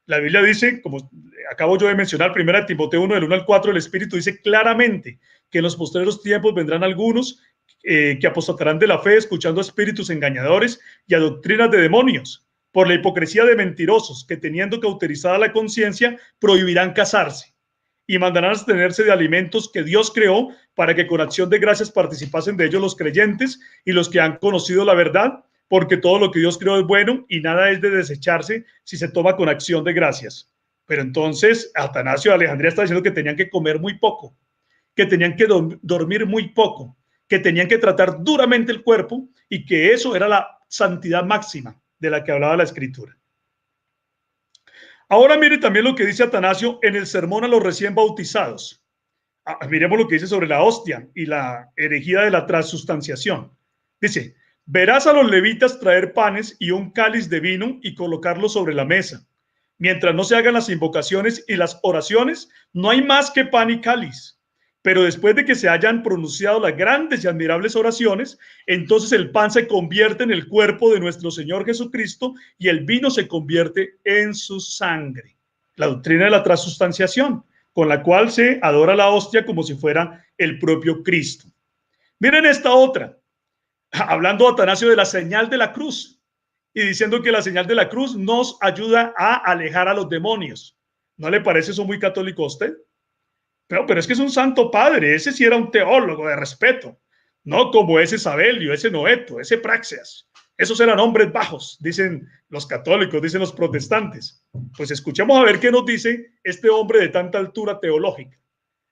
La Biblia dice, como acabo yo de mencionar, 1 Timoteo 1, del 1 al 4, el Espíritu dice claramente que en los posteriores tiempos vendrán algunos que apostatarán de la fe, escuchando a espíritus engañadores y a doctrinas de demonios, por la hipocresía de mentirosos, que teniendo cauterizada la conciencia, prohibirán casarse y mandarán abstenerse de alimentos que Dios creó para que con acción de gracias participasen de ellos los creyentes y los que han conocido la verdad, porque todo lo que Dios creó es bueno y nada es de desecharse si se toma con acción de gracias. Pero entonces Atanasio de Alejandría está diciendo que tenían que comer muy poco, que tenían que dormir muy poco, que tenían que tratar duramente el cuerpo y que eso era la santidad máxima de la que hablaba la Escritura. Ahora mire también lo que dice Atanasio en el sermón a los recién bautizados. Miremos lo que dice sobre la hostia y la herejía de la transustanciación. Dice: verás a los levitas traer panes y un cáliz de vino y colocarlo sobre la mesa. Mientras no se hagan las invocaciones y las oraciones, no hay más que pan y cáliz. Pero después de que se hayan pronunciado las grandes y admirables oraciones, entonces el pan se convierte en el cuerpo de nuestro Señor Jesucristo y el vino se convierte en su sangre. La doctrina de la transustanciación, con la cual se adora la hostia como si fuera el propio Cristo. Miren esta otra, hablando Atanasio de la señal de la cruz y diciendo que la señal de la cruz nos ayuda a alejar a los demonios. ¿No le parece eso muy católico a usted? Pero es que es un santo padre, ese sí era un teólogo de respeto, no como ese Sabelio, ese Noeto, ese Praxeas. Esos eran hombres bajos, dicen los católicos, dicen los protestantes. Pues escuchemos a ver qué nos dice este hombre de tanta altura teológica.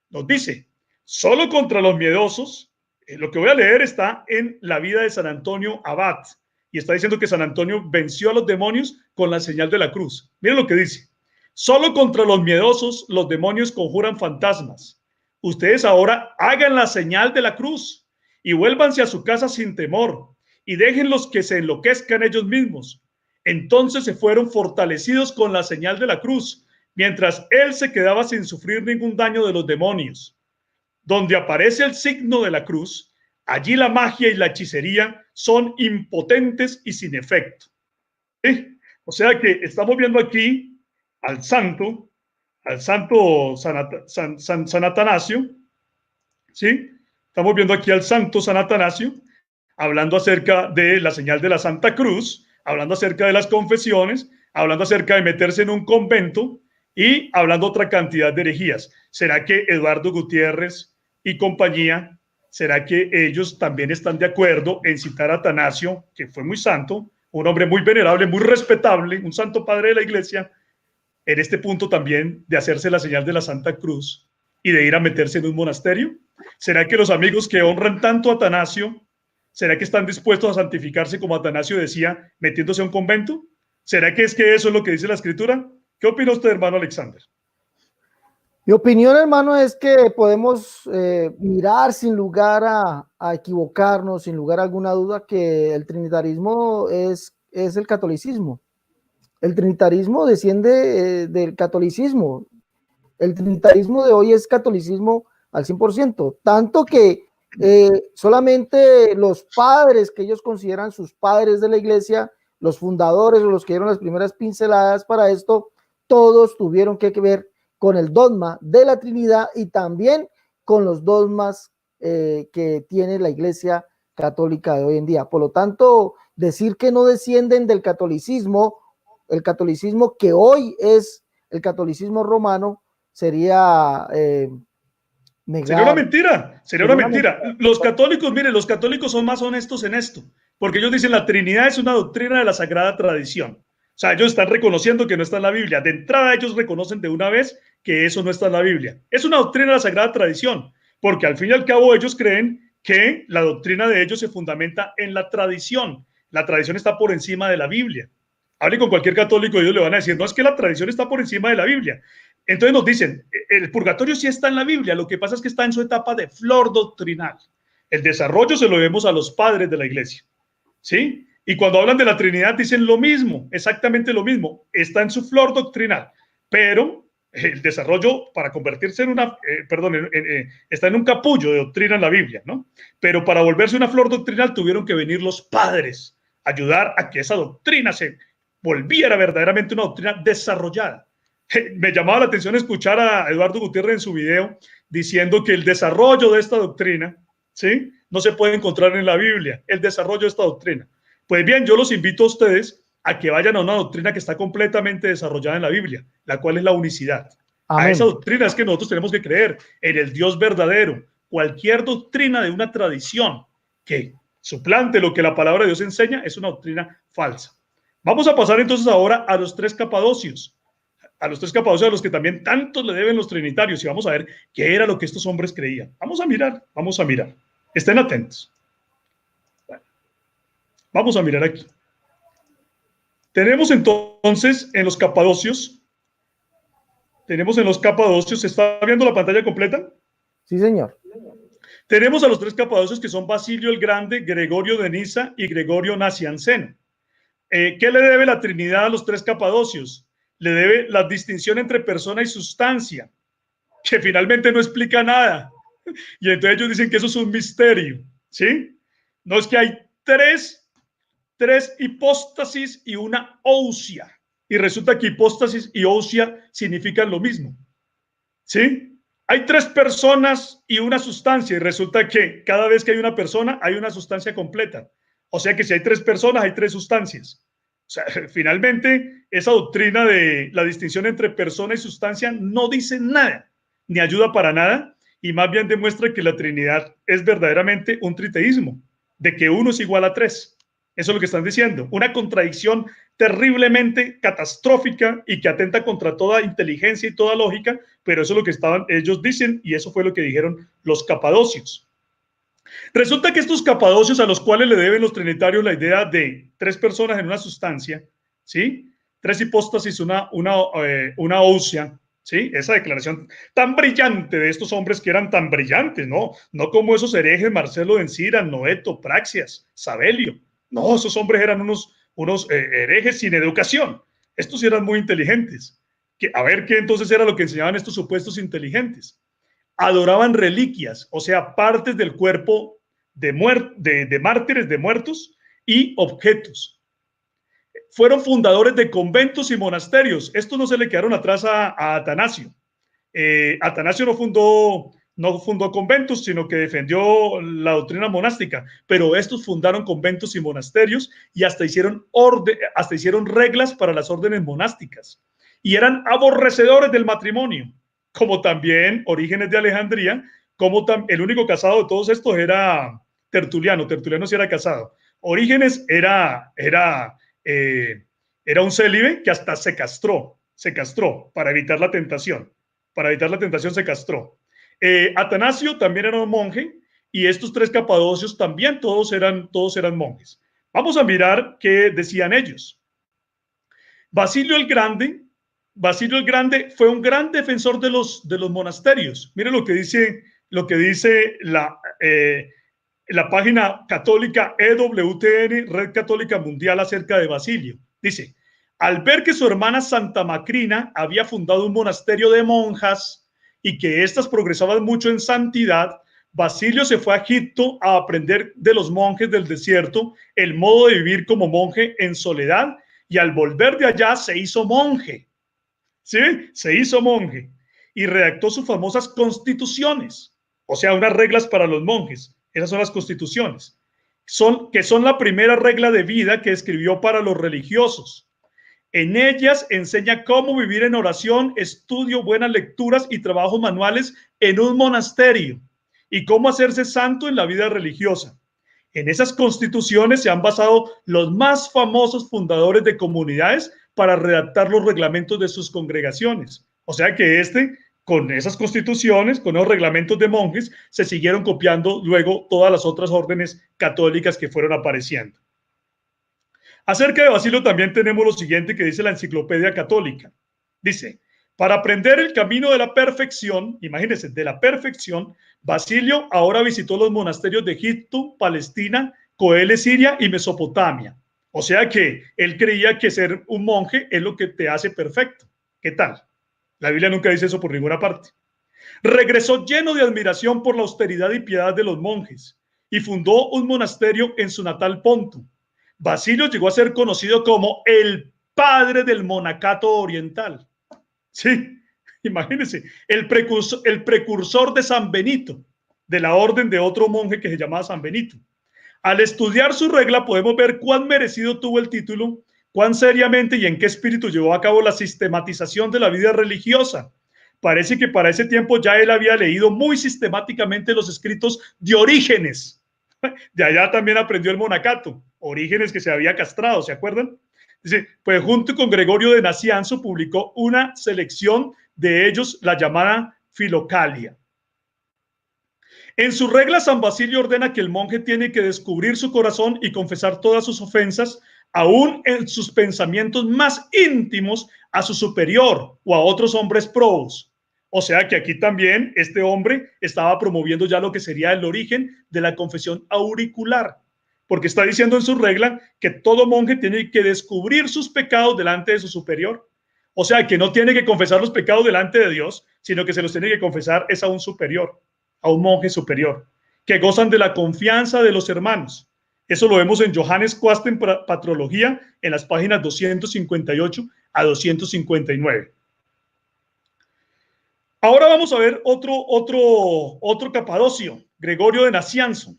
Nos dice: solo contra los miedosos, lo que voy a leer está en la vida de San Antonio Abad, y está diciendo que San Antonio venció a los demonios con la señal de la cruz. Miren lo que dice: solo contra los miedosos los demonios conjuran fantasmas. Ustedes ahora hagan la señal de la cruz y vuélvanse a su casa sin temor y déjenlos que se enloquezcan ellos mismos. Entonces se fueron fortalecidos con la señal de la cruz, mientras él se quedaba sin sufrir ningún daño de los demonios. Donde aparece el signo de la cruz, allí la magia y la hechicería son impotentes y sin efecto. ¿Sí? O sea que estamos viendo aquí al santo San Atanasio, ¿sí? Estamos viendo aquí al santo San Atanasio, hablando acerca de la señal de la Santa Cruz, hablando acerca de las confesiones, hablando acerca de meterse en un convento y hablando otra cantidad de herejías. ¿Será que Eduardo Gutiérrez y compañía, será que ellos también están de acuerdo en citar a Atanasio, que fue muy santo, un hombre muy venerable, muy respetable, un santo padre de la iglesia, en este punto también de hacerse la señal de la Santa Cruz y de ir a meterse en un monasterio? ¿Será que los amigos que honran tanto a Atanasio, será que están dispuestos a santificarse como Atanasio decía, metiéndose a un convento? ¿Será que eso es lo que dice la Escritura? ¿Qué opina usted, hermano Alexander? Mi opinión, hermano, es que podemos mirar sin lugar a equivocarnos, sin lugar a alguna duda, que el trinitarismo es el catolicismo. El trinitarismo desciende del catolicismo. El trinitarismo de hoy es catolicismo al 100%, tanto que solamente los padres que ellos consideran sus padres de la iglesia, los fundadores o los que dieron las primeras pinceladas para esto, todos tuvieron que ver con el dogma de la Trinidad y también con los dogmas que tiene la iglesia católica de hoy en día. Por lo tanto, decir que no descienden del catolicismo, el catolicismo que hoy es el catolicismo romano, sería negar. Sería una mentira, sería una mentira. Los católicos, miren, los católicos son más honestos en esto, porque ellos dicen la Trinidad es una doctrina de la Sagrada Tradición. O sea, ellos están reconociendo que no está en la Biblia. De entrada, ellos reconocen de una vez que eso no está en la Biblia. Es una doctrina de la Sagrada Tradición, porque al fin y al cabo ellos creen que la doctrina de ellos se fundamenta en la tradición. La tradición está por encima de la Biblia. Hable con cualquier católico y ellos le van a decir, no, es que la tradición está por encima de la Biblia. Entonces nos dicen, el purgatorio sí está en la Biblia, lo que pasa es que está en su etapa de flor doctrinal. El desarrollo se lo debemos a los padres de la iglesia, ¿sí? Y cuando hablan de la Trinidad dicen lo mismo, exactamente lo mismo, está en su flor doctrinal, pero el desarrollo para convertirse en una, está en un capullo de doctrina en la Biblia, ¿no? Pero para volverse una flor doctrinal tuvieron que venir los padres a ayudar a que esa doctrina se volviera verdaderamente una doctrina desarrollada. Me llamaba la atención escuchar a Eduardo Gutiérrez en su video diciendo que el desarrollo de esta doctrina, ¿sí?, no se puede encontrar en la Biblia, el desarrollo de esta doctrina. Pues bien, yo los invito a ustedes a que vayan a una doctrina que está completamente desarrollada en la Biblia, la cual es la unicidad. Amén. A esa doctrina es que nosotros tenemos que creer en el Dios verdadero. Cualquier doctrina de una tradición que suplante lo que la palabra de Dios enseña es una doctrina falsa. Vamos a pasar entonces ahora a los tres capadocios. A los tres capadocios a los que también tanto le deben los trinitarios, y vamos a ver qué era lo que estos hombres creían. Vamos a mirar, vamos a mirar. Estén atentos. Bueno, vamos a mirar aquí. Tenemos entonces en los capadocios, ¿se está viendo la pantalla completa? Sí, señor. Tenemos a los tres capadocios que son Basilio el Grande, Gregorio de Niza y Gregorio Nacianceno. ¿Qué le debe la Trinidad a los tres capadocios? Le debe la distinción entre persona y sustancia, que finalmente no explica nada. Y entonces ellos dicen que eso es un misterio, ¿sí? No, es que hay tres hipóstasis y una ousia. Y resulta que hipóstasis y ousia significan lo mismo, ¿sí? Hay tres personas y una sustancia, y resulta que cada vez que hay una persona, hay una sustancia completa. O sea que si hay tres personas, hay tres sustancias. O sea, finalmente, esa doctrina de la distinción entre persona y sustancia no dice nada, ni ayuda para nada, y más bien demuestra que la Trinidad es verdaderamente un triteísmo, de que uno es igual a tres. Eso es lo que están diciendo. Una contradicción terriblemente catastrófica y que atenta contra toda inteligencia y toda lógica, pero eso es lo que ellos dicen, y eso fue lo que dijeron los capadocios. Resulta que estos capadocios a los cuales le deben los trinitarios la idea de tres personas en una sustancia, ¿sí? Tres hipóstasis, una ousia, ¿sí? Esa declaración tan brillante de estos hombres que eran tan brillantes, ¿no? No como esos herejes Marcelo de Encira, Noeto, Praxias, Sabelio. No, esos hombres eran unos herejes sin educación. Estos eran muy inteligentes. A ver qué entonces era lo que enseñaban estos supuestos inteligentes. Adoraban reliquias, o sea, partes del cuerpo de mártires, de muertos, y objetos. Fueron fundadores de conventos y monasterios. Estos no se le quedaron atrás a Atanasio. Atanasio no fundó conventos, sino que defendió la doctrina monástica, pero estos fundaron conventos y monasterios y hasta hicieron reglas para las órdenes monásticas. Y eran aborrecedores del matrimonio, como también Orígenes de Alejandría, como el único casado de todos estos era Tertuliano. Tertuliano sí era casado. Orígenes era un célibe que hasta se castró para evitar la tentación. Para evitar la tentación se castró. Atanasio también era un monje, y estos tres capadocios también todos eran monjes. Vamos a mirar qué decían ellos. Basilio el Grande fue un gran defensor de los monasterios. Mire lo que dice la página católica EWTN, Red Católica Mundial, acerca de Basilio. Dice: al ver que su hermana Santa Macrina había fundado un monasterio de monjas y que éstas progresaban mucho en santidad, Basilio se fue a Egipto a aprender de los monjes del desierto el modo de vivir como monje en soledad, y al volver de allá se hizo monje. ¿Sí? Se hizo monje y redactó sus famosas constituciones, o sea, unas reglas para los monjes. Esas son las constituciones, que son la primera regla de vida que escribió para los religiosos. En ellas enseña cómo vivir en oración, estudio, buenas lecturas y trabajos manuales en un monasterio, y cómo hacerse santo en la vida religiosa. En esas constituciones se han basado los más famosos fundadores de comunidades para redactar los reglamentos de sus congregaciones. O sea que con esas constituciones, con los reglamentos de monjes, se siguieron copiando luego todas las otras órdenes católicas que fueron apareciendo. Acerca de Basilio también tenemos lo siguiente que dice la Enciclopedia Católica. Dice: para aprender el camino de la perfección, imagínense, de la perfección, Basilio ahora visitó los monasterios de Egipto, Palestina, Coele, Siria y Mesopotamia. O sea que él creía que ser un monje es lo que te hace perfecto. ¿Qué tal? La Biblia nunca dice eso por ninguna parte. Regresó lleno de admiración por la austeridad y piedad de los monjes y fundó un monasterio en su natal Ponto. Basilio llegó a ser conocido como el padre del monacato oriental. Sí, imagínense, el precursor de San Benito, de la orden de otro monje que se llamaba San Benito. Al estudiar su regla podemos ver cuán merecido tuvo el título, cuán seriamente y en qué espíritu llevó a cabo la sistematización de la vida religiosa. Parece que para ese tiempo ya él había leído muy sistemáticamente los escritos de Orígenes. De allá también aprendió el monacato, Orígenes que se había castrado, ¿se acuerdan? Dice, pues junto con Gregorio de Nacianzo publicó una selección de ellos, la llamada Filocalia. En su regla, San Basilio ordena que el monje tiene que descubrir su corazón y confesar todas sus ofensas, aún en sus pensamientos más íntimos, a su superior o a otros hombres probos. O sea que aquí también este hombre estaba promoviendo ya lo que sería el origen de la confesión auricular, porque está diciendo en su regla que todo monje tiene que descubrir sus pecados delante de su superior. O sea que no tiene que confesar los pecados delante de Dios, sino que se los tiene que confesar es a un superior, a un monje superior, que gozan de la confianza de los hermanos. Eso lo vemos en Johannes Quasten Patrología, en las páginas 258 a 259. Ahora vamos a ver otro Capadocio, Gregorio de Nacianzo.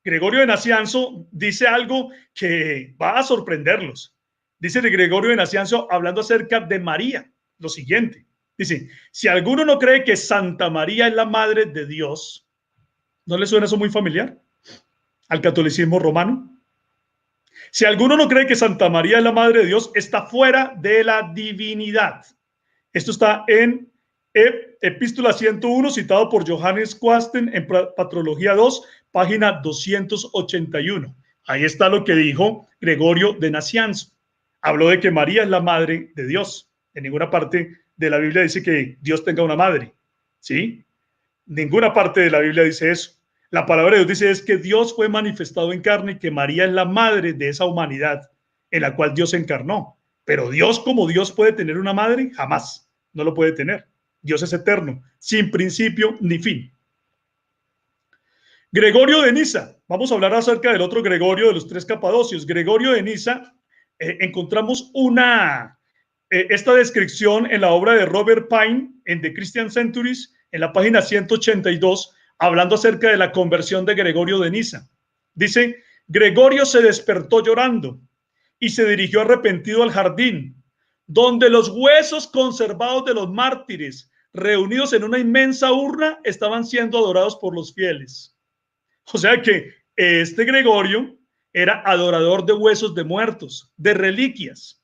Gregorio de Nacianzo dice algo que va a sorprenderlos. Dice de Gregorio de Nacianzo, hablando acerca de María, lo siguiente. Dice, si alguno no cree que Santa María es la madre de Dios, ¿no le suena eso muy familiar al catolicismo romano? Si alguno no cree que Santa María es la madre de Dios, está fuera de la divinidad. Esto está en Epístola 101, citado por Johannes Quasten en Patrología 2, página 281. Ahí está lo que dijo Gregorio de Nacianzo. Habló de que María es la madre de Dios. En ninguna parte de la Biblia dice que Dios tenga una madre. ¿Sí? Ninguna parte de la Biblia dice eso. La palabra de Dios dice es que Dios fue manifestado en carne y que María es la madre de esa humanidad en la cual Dios se encarnó. Pero Dios como Dios puede tener una madre, jamás. No lo puede tener. Dios es eterno, sin principio ni fin. Gregorio de Niza. Vamos a hablar acerca del otro Gregorio de los tres Capadocios. Gregorio de Niza, encontramos esta descripción en la obra de Robert Pine, en The Christian Centuries, en la página 182, hablando acerca de la conversión de Gregorio de Niza. Dice, Gregorio se despertó llorando y se dirigió arrepentido al jardín, donde los huesos conservados de los mártires, reunidos en una inmensa urna, estaban siendo adorados por los fieles. O sea que este Gregorio era adorador de huesos de muertos, de reliquias.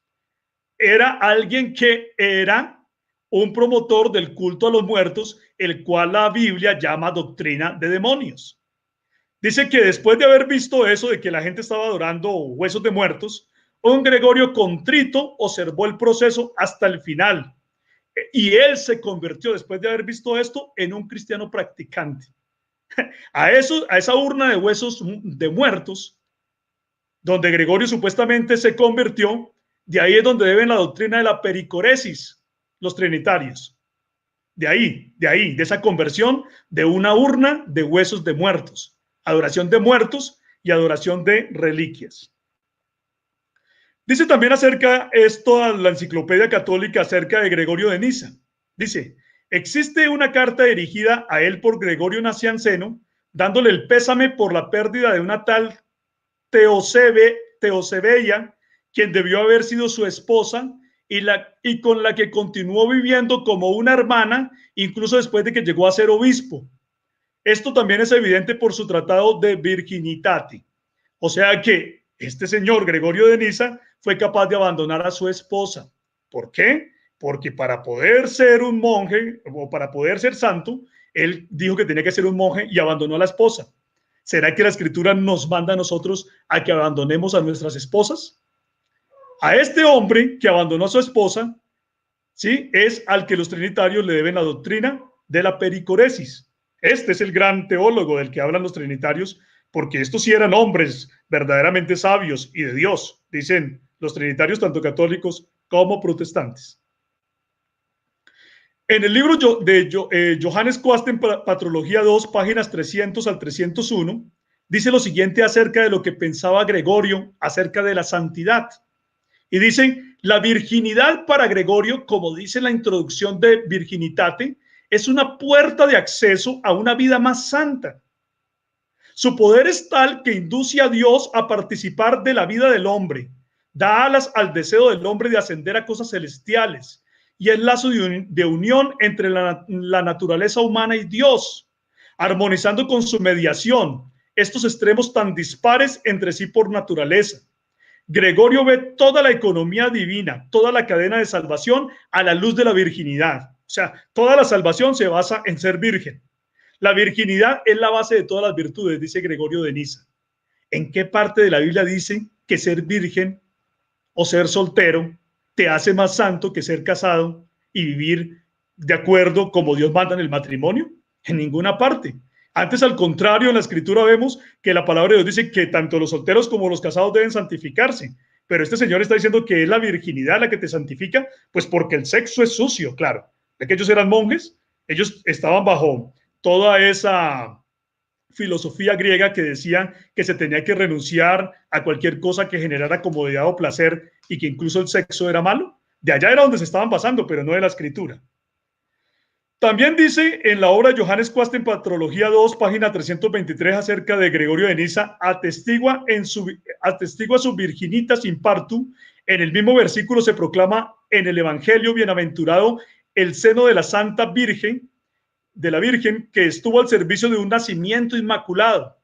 Era alguien que era un promotor del culto a los muertos, el cual la Biblia llama doctrina de demonios. Dice que después de haber visto eso, de que la gente estaba adorando huesos de muertos, un Gregorio contrito observó el proceso hasta el final. Y él se convirtió, después de haber visto esto, en un cristiano practicante. A esa urna de huesos de muertos, donde Gregorio supuestamente se convirtió, de ahí es donde deben la doctrina de la pericoresis, los trinitarios. de esa conversión de una urna de huesos de muertos, adoración de muertos y adoración de reliquias. Dice también acerca esto a la Enciclopedia Católica acerca de Gregorio de Niza. Dice, existe una carta dirigida a él por Gregorio Nacianceno, dándole el pésame por la pérdida de una tal Teosebella, quien debió haber sido su esposa y con la que continuó viviendo como una hermana, incluso después de que llegó a ser obispo. Esto también es evidente por su tratado de Virginitate. O sea que este señor Gregorio de Niza fue capaz de abandonar a su esposa. ¿Por qué? Porque para poder ser un monje o para poder ser santo, él dijo que tenía que ser un monje y abandonó a la esposa. ¿Será que la escritura nos manda a nosotros a que abandonemos a nuestras esposas? A este hombre que abandonó a su esposa, ¿sí?, es al que los trinitarios le deben la doctrina de la pericoresis. Este es el gran teólogo del que hablan los trinitarios, porque estos sí eran hombres verdaderamente sabios y de Dios, dicen los trinitarios, tanto católicos como protestantes. En el libro de Johannes Coasten, Patrología 2, páginas 300 al 301, dice lo siguiente acerca de lo que pensaba Gregorio acerca de la santidad. Y dicen, la virginidad para Gregorio, como dice la introducción de Virginitate, es una puerta de acceso a una vida más santa. Su poder es tal que induce a Dios a participar de la vida del hombre, da alas al deseo del hombre de ascender a cosas celestiales y el lazo de unión entre la naturaleza humana y Dios, armonizando con su mediación estos extremos tan dispares entre sí por naturaleza. Gregorio ve toda la economía divina, toda la cadena de salvación a la luz de la virginidad. O sea, toda la salvación se basa en ser virgen. La virginidad es la base de todas las virtudes, dice Gregorio de Niza. ¿En qué parte de la Biblia dice que ser virgen o ser soltero te hace más santo que ser casado y vivir de acuerdo como Dios manda en el matrimonio? En ninguna parte. Antes, al contrario, en la escritura vemos que la palabra de Dios dice que tanto los solteros como los casados deben santificarse. Pero este señor está diciendo que es la virginidad la que te santifica, pues porque el sexo es sucio, claro. De que ellos eran monjes, ellos estaban bajo toda esa filosofía griega que decía que se tenía que renunciar a cualquier cosa que generara comodidad o placer y que incluso el sexo era malo. De allá era donde se estaban basando, pero no de la escritura. También dice en la obra Johannes Coasten, Patrología 2, página 323, acerca de Gregorio de Niza, atestigua su virginita sin partum. En el mismo versículo se proclama en el Evangelio, bienaventurado el seno de la Santa Virgen, de la Virgen que estuvo al servicio de un nacimiento inmaculado.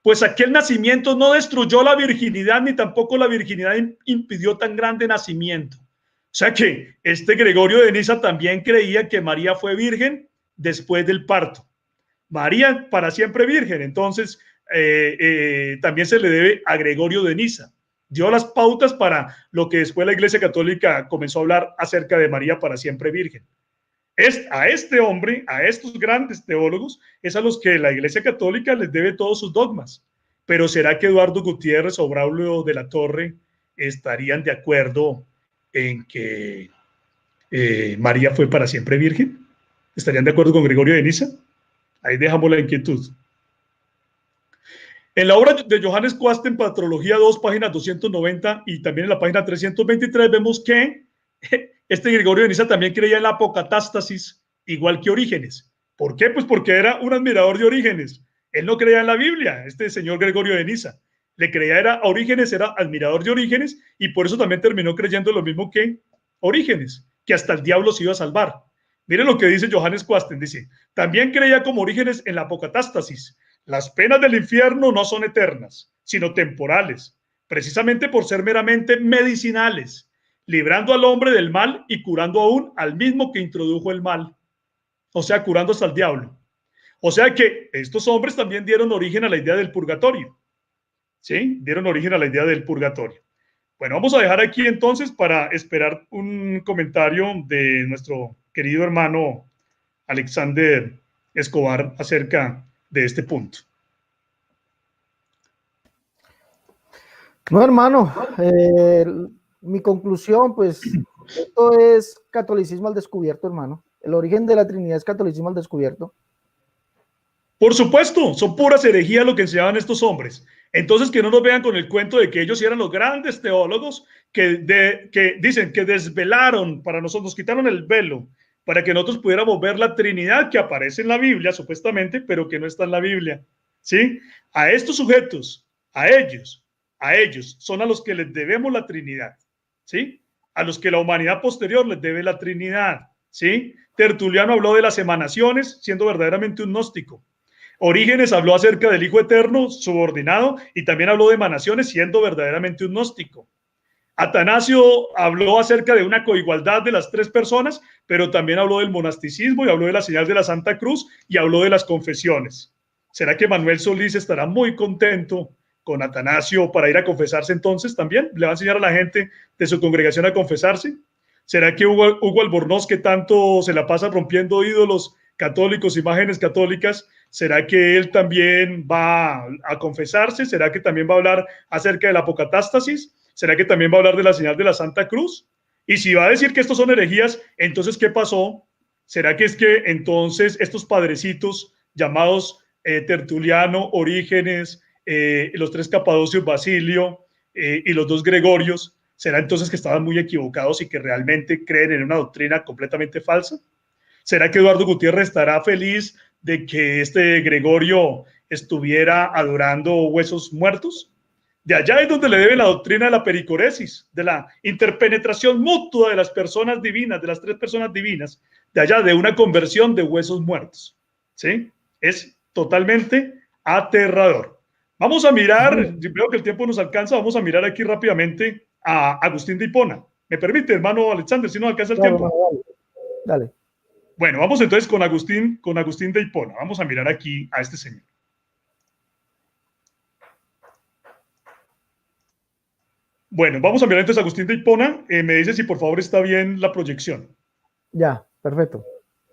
Pues aquel nacimiento no destruyó la virginidad, ni tampoco la virginidad impidió tan grande nacimiento. O sea que este Gregorio de Niza también creía que María fue virgen después del parto. María para siempre virgen. Entonces, también se le debe a Gregorio de Niza. Dio las pautas para lo que después la Iglesia Católica comenzó a hablar acerca de María para siempre virgen. A este hombre, a estos grandes teólogos, es a los que la Iglesia Católica les debe todos sus dogmas. Pero ¿será que Eduardo Gutiérrez o Braulio de la Torre estarían de acuerdo en que María fue para siempre virgen? ¿Estarían de acuerdo con Gregorio de Niza? Ahí dejamos la inquietud. En la obra de Johannes Coasten, Patrología 2, página 290 y también en la página 323 vemos que este Gregorio de Niza también creía en la apocatástasis, igual que Orígenes. ¿Por qué? Pues porque era un admirador de Orígenes. Él no creía en la Biblia, este señor Gregorio de Niza. Le creía a Orígenes, era admirador de Orígenes y por eso también terminó creyendo lo mismo que Orígenes, que hasta el diablo se iba a salvar. Miren lo que dice Johannes Coasten, dice, también creía como Orígenes en la apocatástasis. Las penas del infierno no son eternas, sino temporales, precisamente por ser meramente medicinales, librando al hombre del mal y curando aún al mismo que introdujo el mal. O sea, curando hasta el diablo. O sea que estos hombres también dieron origen a la idea del purgatorio. ¿Sí? Dieron origen a la idea del purgatorio. Bueno, vamos a dejar aquí entonces para esperar un comentario de nuestro querido hermano Alexander Escobar acerca de este punto. No, hermano, mi conclusión, pues, esto es catolicismo al descubierto, hermano. el origen de la Trinidad es catolicismo al descubierto. Por supuesto, son puras herejías lo que enseñaban estos hombres. Entonces, que no nos vean con el cuento de que ellos eran los grandes teólogos que dicen que desvelaron para nosotros, nos quitaron el velo para que nosotros pudiéramos ver la Trinidad que aparece en la Biblia, supuestamente, pero que no está en la Biblia. ¿Sí? A estos sujetos, a ellos, son a los que les debemos la Trinidad. ¿Sí? A los que la humanidad posterior les debe la Trinidad. ¿Sí? Tertuliano habló de las emanaciones, siendo verdaderamente un gnóstico. Orígenes habló acerca del Hijo Eterno subordinado y también habló de emanaciones, siendo verdaderamente un gnóstico. Atanasio habló acerca de una coigualdad de las tres personas, pero también habló del monasticismo y habló de la señal de la Santa Cruz y habló de las confesiones. ¿Será que Manuel Solís estará muy contento con Atanasio para ir a confesarse entonces también? ¿Le va a enseñar a la gente de su congregación a confesarse? ¿Será que Hugo Albornoz, que tanto se la pasa rompiendo ídolos católicos, imágenes católicas, será que él también va a confesarse? ¿Será que también va a hablar acerca de la apocatástasis? ¿Será que también va a hablar de la señal de la Santa Cruz? Y si va a decir que estos son herejías, entonces, ¿qué pasó? ¿Será que es que entonces estos padrecitos llamados Tertuliano, Orígenes, los tres Capadocios, Basilio y los dos Gregorios, será entonces que estaban muy equivocados y que realmente creen en una doctrina completamente falsa? ¿Será que Eduardo Gutiérrez estará feliz de que este Gregorio estuviera adorando huesos muertos? De allá es donde le debe la doctrina de la pericoresis, de la interpenetración mutua de las personas divinas, de las tres personas divinas, de allá de una conversión de huesos muertos. ¿Sí? Es totalmente aterrador. Vamos a mirar, veo que el tiempo nos alcanza, vamos a mirar aquí rápidamente a Agustín de Hipona. ¿Me permite, hermano Alexander, si no alcanza el tiempo? Dale, dale. Bueno, vamos entonces con Agustín de Hipona. Vamos a mirar aquí a este señor. Bueno, vamos a mirar entonces a Agustín de Hipona. Me dice si por favor está bien la proyección. Ya, perfecto.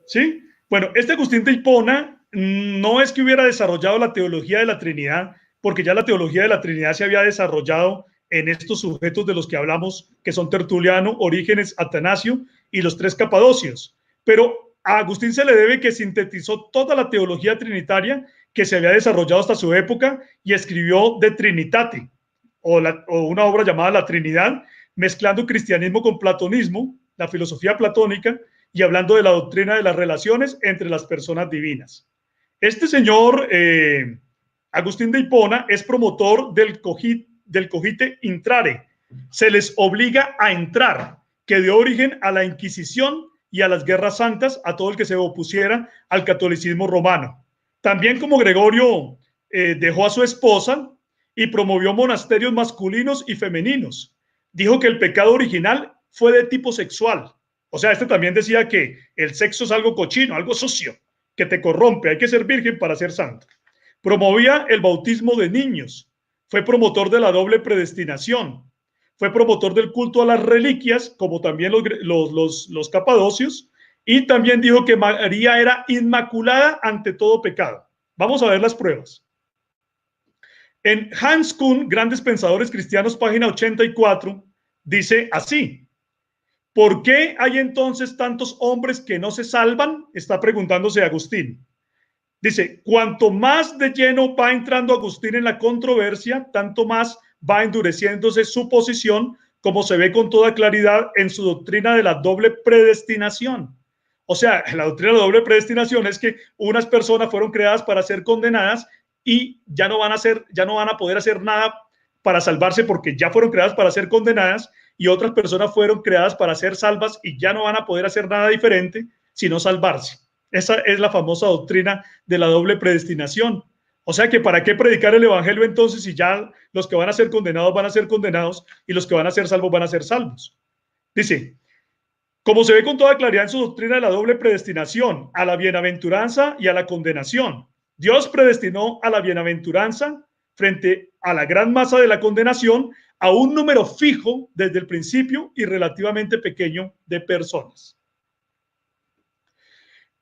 ¿Sí? Bueno, este Agustín de Hipona no es que hubiera desarrollado la teología de la Trinidad, porque ya la teología de la Trinidad se había desarrollado en estos sujetos de los que hablamos, que son Tertuliano, Orígenes, Atanasio y los tres Capadocios. Pero a Agustín se le debe que sintetizó toda la teología trinitaria que se había desarrollado hasta su época y escribió De Trinitate, o una obra llamada La Trinidad, mezclando cristianismo con platonismo, la filosofía platónica, y hablando de la doctrina de las relaciones entre las personas divinas. Este señor, Agustín de Hipona, es promotor del cogite intrare. Se les obliga a entrar, que dio origen a la Inquisición y a las guerras santas, a todo el que se opusiera al catolicismo romano. También como Gregorio dejó a su esposa y promovió monasterios masculinos y femeninos. Dijo que el pecado original fue de tipo sexual. O sea, este también decía que el sexo es algo cochino, algo sucio, que te corrompe, hay que ser virgen para ser santo. Promovía el bautismo de niños, fue promotor de la doble predestinación, fue promotor del culto a las reliquias, como también los capadocios, y también dijo que María era inmaculada ante todo pecado. Vamos a ver las pruebas. En Hans Kuhn, Grandes Pensadores Cristianos, página 84, dice así: ¿por qué hay entonces tantos hombres que no se salvan? Está preguntándose Agustín. Dice, cuanto más de lleno va entrando Agustín en la controversia, tanto más va endureciéndose su posición, como se ve con toda claridad en su doctrina de la doble predestinación. O sea, la doctrina de la doble predestinación es que unas personas fueron creadas para ser condenadas y ya no van a poder hacer nada para salvarse porque ya fueron creadas para ser condenadas, y otras personas fueron creadas para ser salvas y ya no van a poder hacer nada diferente sino salvarse. Esa es la famosa doctrina de la doble predestinación. O sea que ¿para qué predicar el evangelio entonces si ya los que van a ser condenados van a ser condenados y los que van a ser salvos van a ser salvos? Dice, como se ve con toda claridad en su doctrina de la doble predestinación, a la bienaventuranza y a la condenación. Dios predestinó a la bienaventuranza frente a la gran masa de la condenación a un número fijo desde el principio y relativamente pequeño de personas.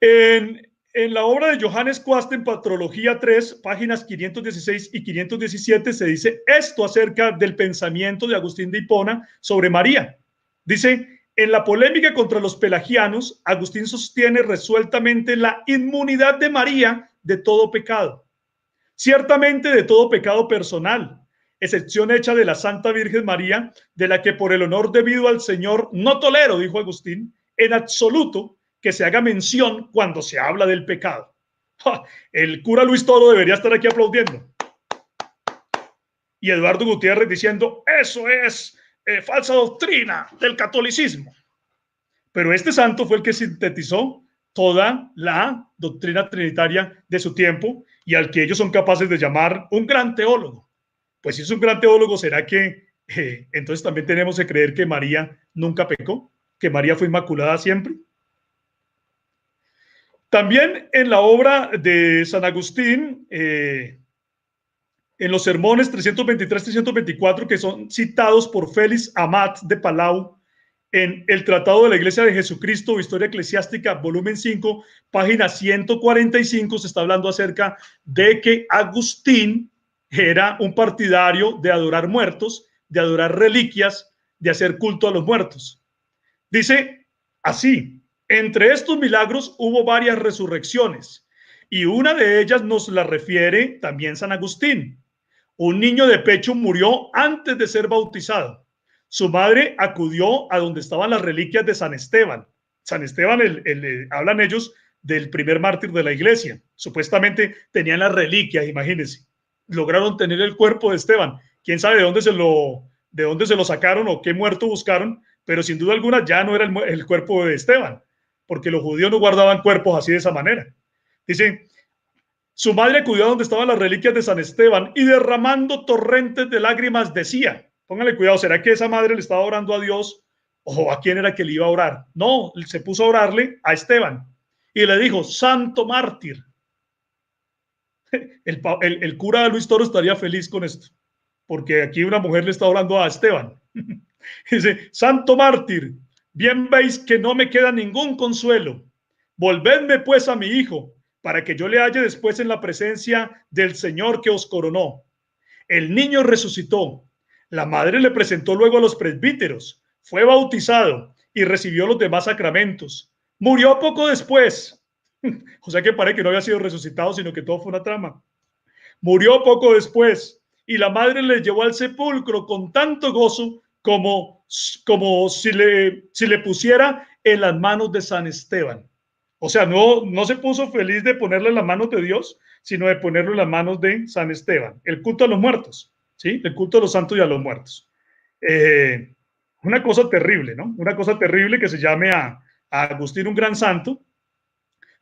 En la obra de Johannes Quasten, Patrología 3, páginas 516 y 517, se dice esto acerca del pensamiento de Agustín de Hipona sobre María. Dice, En la polémica contra los pelagianos, Agustín sostiene resueltamente la inmunidad de María de todo pecado, ciertamente de todo pecado personal, excepción hecha de la Santa Virgen María, de la que por el honor debido al Señor no tolero, dijo Agustín, en absoluto que se haga mención cuando se habla del pecado. El cura Luis Toro debería estar aquí aplaudiendo. Y Eduardo Gutiérrez diciendo, eso es falsa doctrina del catolicismo. Pero este santo fue el que sintetizó toda la doctrina trinitaria de su tiempo y al que ellos son capaces de llamar un gran teólogo. Pues si es un gran teólogo, ¿será que entonces también tenemos que creer que María nunca pecó? ¿Que María fue inmaculada siempre? También en la obra de San Agustín, en los sermones 323-324, que son citados por Félix Amat de Palau, en el Tratado de la Iglesia de Jesucristo, Historia Eclesiástica, volumen 5, página 145, se está hablando acerca de que Agustín era un partidario de adorar muertos, de adorar reliquias, de hacer culto a los muertos. Dice así, entre estos milagros hubo varias resurrecciones y una de ellas nos la refiere también San Agustín. Un niño de pecho murió antes de ser bautizado. Su madre acudió a donde estaban las reliquias de San Esteban. San Esteban, hablan ellos del primer mártir de la iglesia. Supuestamente tenían las reliquias, imagínense. Lograron tener el cuerpo de Esteban. Quién sabe de dónde se lo sacaron o qué muerto buscaron, pero sin duda alguna ya no era el cuerpo de Esteban, porque los judíos no guardaban cuerpos así de esa manera. Dice, su madre acudió a donde estaban las reliquias de San Esteban y derramando torrentes de lágrimas decía, póngale cuidado, ¿será que esa madre le estaba orando a Dios o a quién era que le iba a orar? No, se puso a orarle a Esteban y le dijo, santo mártir. El cura Luis Toro estaría feliz con esto, porque aquí una mujer le está orando a Esteban. Dice, santo mártir, bien veis que no me queda ningún consuelo. Volvedme pues a mi hijo, para que yo le halle después en la presencia del Señor que os coronó. El niño resucitó. La madre le presentó luego a los presbíteros. Fue bautizado y recibió los demás sacramentos. Murió poco después. O sea que parece que no había sido resucitado, sino que todo fue una trama. Murió poco después y la madre le llevó al sepulcro con tanto gozo como si le pusiera en las manos de San Esteban. O sea, no se puso feliz de ponerle en las manos de Dios, sino de ponerlo en las manos de San Esteban. El culto a los muertos, ¿sí? El culto a los santos y a los muertos. Una cosa terrible, ¿no? Una cosa terrible que se llame a Agustín un gran santo,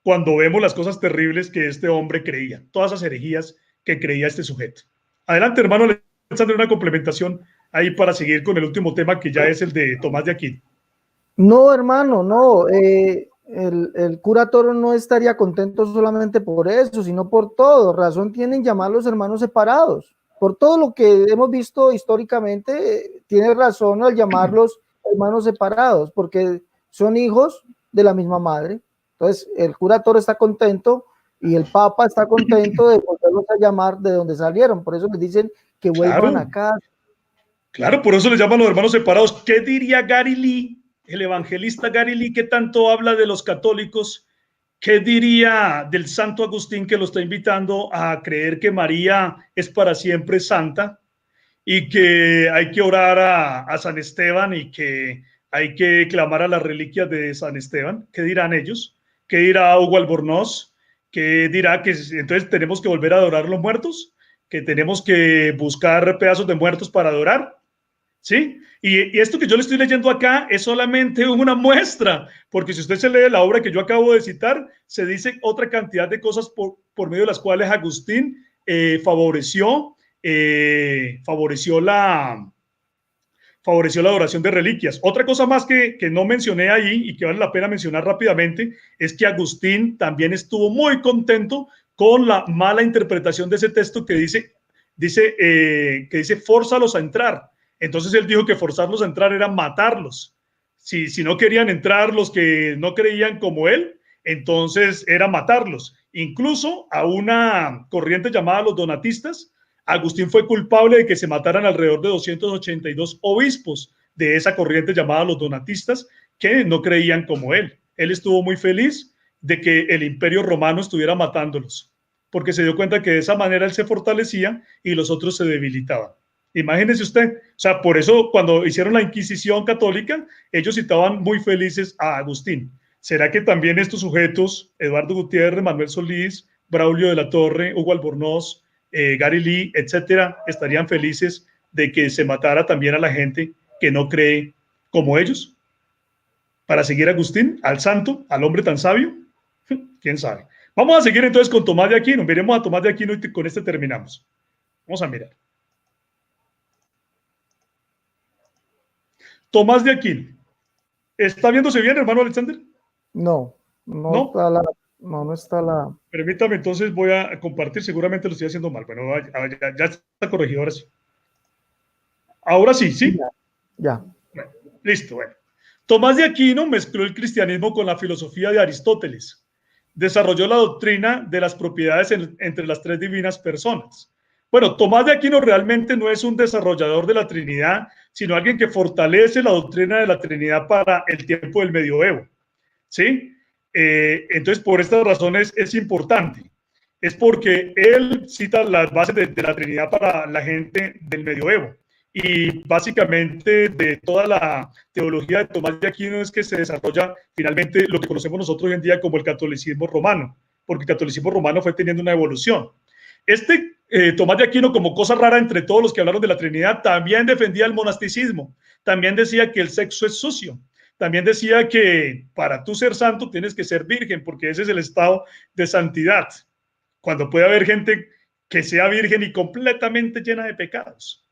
cuando vemos las cosas terribles que este hombre creía, todas esas herejías que creía este sujeto. Adelante, hermano Alexander, una complementación ahí para seguir con el último tema, que ya es el de Tomás de Aquino. No, hermano, no. El cura Toro no estaría contento solamente por eso, sino por todo. Razón tienen llamarlos hermanos separados. Por todo lo que hemos visto históricamente, tiene razón al llamarlos hermanos separados, porque son hijos de la misma madre. Entonces, el cura Toro está contento y el Papa está contento de volverlos a llamar de donde salieron. Por eso les dicen que vuelvan a casa. Claro, por eso les llaman los hermanos separados. ¿Qué diría Gary Lee, el evangelista Gary Lee, que tanto habla de los católicos? ¿Qué diría del santo Agustín, que lo está invitando a creer que María es para siempre santa y que hay que orar a San Esteban y que hay que clamar a las reliquias de San Esteban? ¿Qué dirán ellos? ¿Qué dirá Hugo Albornoz? ¿Qué dirá que entonces tenemos que volver a adorar a los muertos? ¿Que tenemos que buscar pedazos de muertos para adorar? ¿Sí? Y esto que yo le estoy leyendo acá es solamente una muestra, porque si usted se lee la obra que yo acabo de citar, se dice otra cantidad de cosas por medio de las cuales Agustín favoreció la adoración de reliquias. Otra cosa más que no mencioné ahí y que vale la pena mencionar rápidamente es que Agustín también estuvo muy contento con la mala interpretación de ese texto que dice fórzalos a entrar. Entonces él dijo que forzarlos a entrar era matarlos. Si no querían entrar los que no creían como él, entonces era matarlos. Incluso a una corriente llamada los donatistas, Agustín fue culpable de que se mataran alrededor de 282 obispos de esa corriente llamada los donatistas, que no creían como él. Él estuvo muy feliz de que el imperio romano estuviera matándolos, porque se dio cuenta que de esa manera él se fortalecía y los otros se debilitaban. Imagínese usted, o sea, por eso cuando hicieron la Inquisición católica, ellos citaban muy felices a Agustín. ¿Será que también estos sujetos, Eduardo Gutiérrez, Manuel Solís, Braulio de la Torre, Hugo Albornoz, Gary Lee, etcétera, estarían felices de que se matara también a la gente que no cree como ellos? Para seguir a Agustín, al santo, al hombre tan sabio, quién sabe. Vamos a seguir entonces con Tomás de Aquino. Miremos a Tomás de Aquino y con este terminamos. Vamos a mirar. Tomás de Aquino. ¿Está viéndose bien, hermano Alexander? No, ¿No? está la, no está la. Permítame, entonces voy a compartir. Seguramente lo estoy haciendo mal. Bueno, ya está corregido ahora sí. Ahora sí, ¿sí? Ya. Bueno, listo, bueno. Tomás de Aquino mezcló el cristianismo con la filosofía de Aristóteles. Desarrolló la doctrina de las propiedades entre las tres divinas personas. Bueno, Tomás de Aquino realmente no es un desarrollador de la Trinidad, sino alguien que fortalece la doctrina de la Trinidad para el tiempo del medioevo. ¿Sí? Entonces, por estas razones es importante. Es porque él cita las bases de la Trinidad para la gente del medioevo. Y básicamente de toda la teología de Tomás de Aquino es que se desarrolla finalmente lo que conocemos nosotros hoy en día como el catolicismo romano, porque el catolicismo romano fue teniendo una evolución. Tomás de Aquino, como cosa rara entre todos los que hablaron de la Trinidad, también defendía el monasticismo, también decía que el sexo es sucio, también decía que para tú ser santo tienes que ser virgen, porque ese es el estado de santidad, cuando puede haber gente que sea virgen y completamente llena de pecados,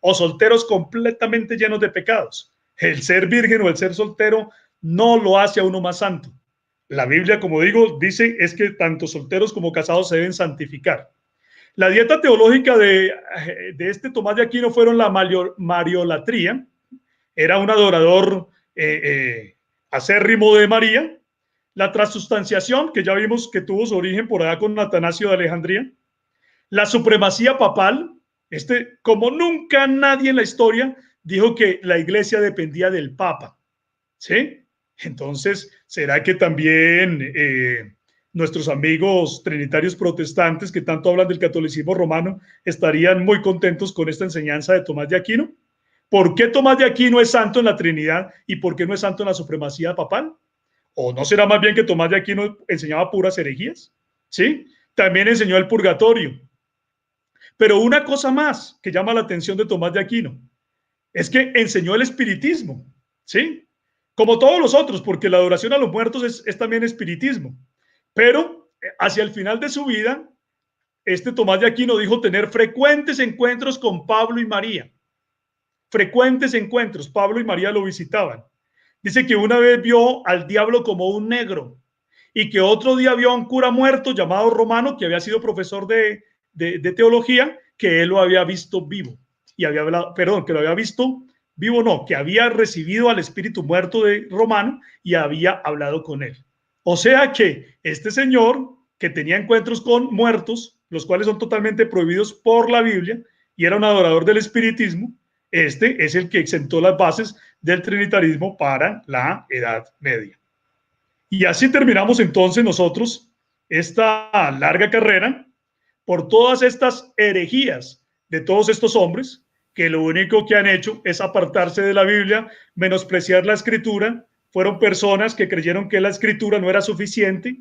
o solteros completamente llenos de pecados. El ser virgen o el ser soltero no lo hace a uno más santo. La Biblia, como digo, dice es que tanto solteros como casados se deben santificar. La dieta teológica de este Tomás de Aquino fueron la mariolatría. Era un adorador acérrimo de María. La transustanciación, que ya vimos que tuvo su origen por allá con Atanasio de Alejandría. La supremacía papal. Como nunca nadie en la historia dijo que la iglesia dependía del papa. ¿Sí? Entonces, ¿será que también nuestros amigos trinitarios protestantes que tanto hablan del catolicismo romano estarían muy contentos con esta enseñanza de Tomás de Aquino? ¿Por qué Tomás de Aquino es santo en la Trinidad y por qué no es santo en la supremacía papal? ¿O no será más bien que Tomás de Aquino enseñaba puras herejías? ¿Sí? También enseñó el purgatorio. Pero una cosa más que llama la atención de Tomás de Aquino es que enseñó el espiritismo. ¿Sí? Como todos los otros, porque la adoración a los muertos es también espiritismo. Pero hacia el final de su vida, Tomás de Aquino dijo tener frecuentes encuentros con Pablo y María. Frecuentes encuentros, Pablo y María lo visitaban. Dice que una vez vio al diablo como un negro y que otro día vio a un cura muerto llamado Romano, que había sido profesor de teología, que él lo había visto vivo y había hablado, perdón, que lo había visto vivo, no, que había recibido al espíritu muerto de Romano y había hablado con él. O sea que este señor, que tenía encuentros con muertos, los cuales son totalmente prohibidos por la Biblia, y era un adorador del espiritismo, este es el que sentó las bases del trinitarismo para la Edad Media. Y así terminamos entonces nosotros esta larga carrera por todas estas herejías de todos estos hombres que lo único que han hecho es apartarse de la Biblia, menospreciar la escritura. Fueron personas que creyeron que la escritura no era suficiente,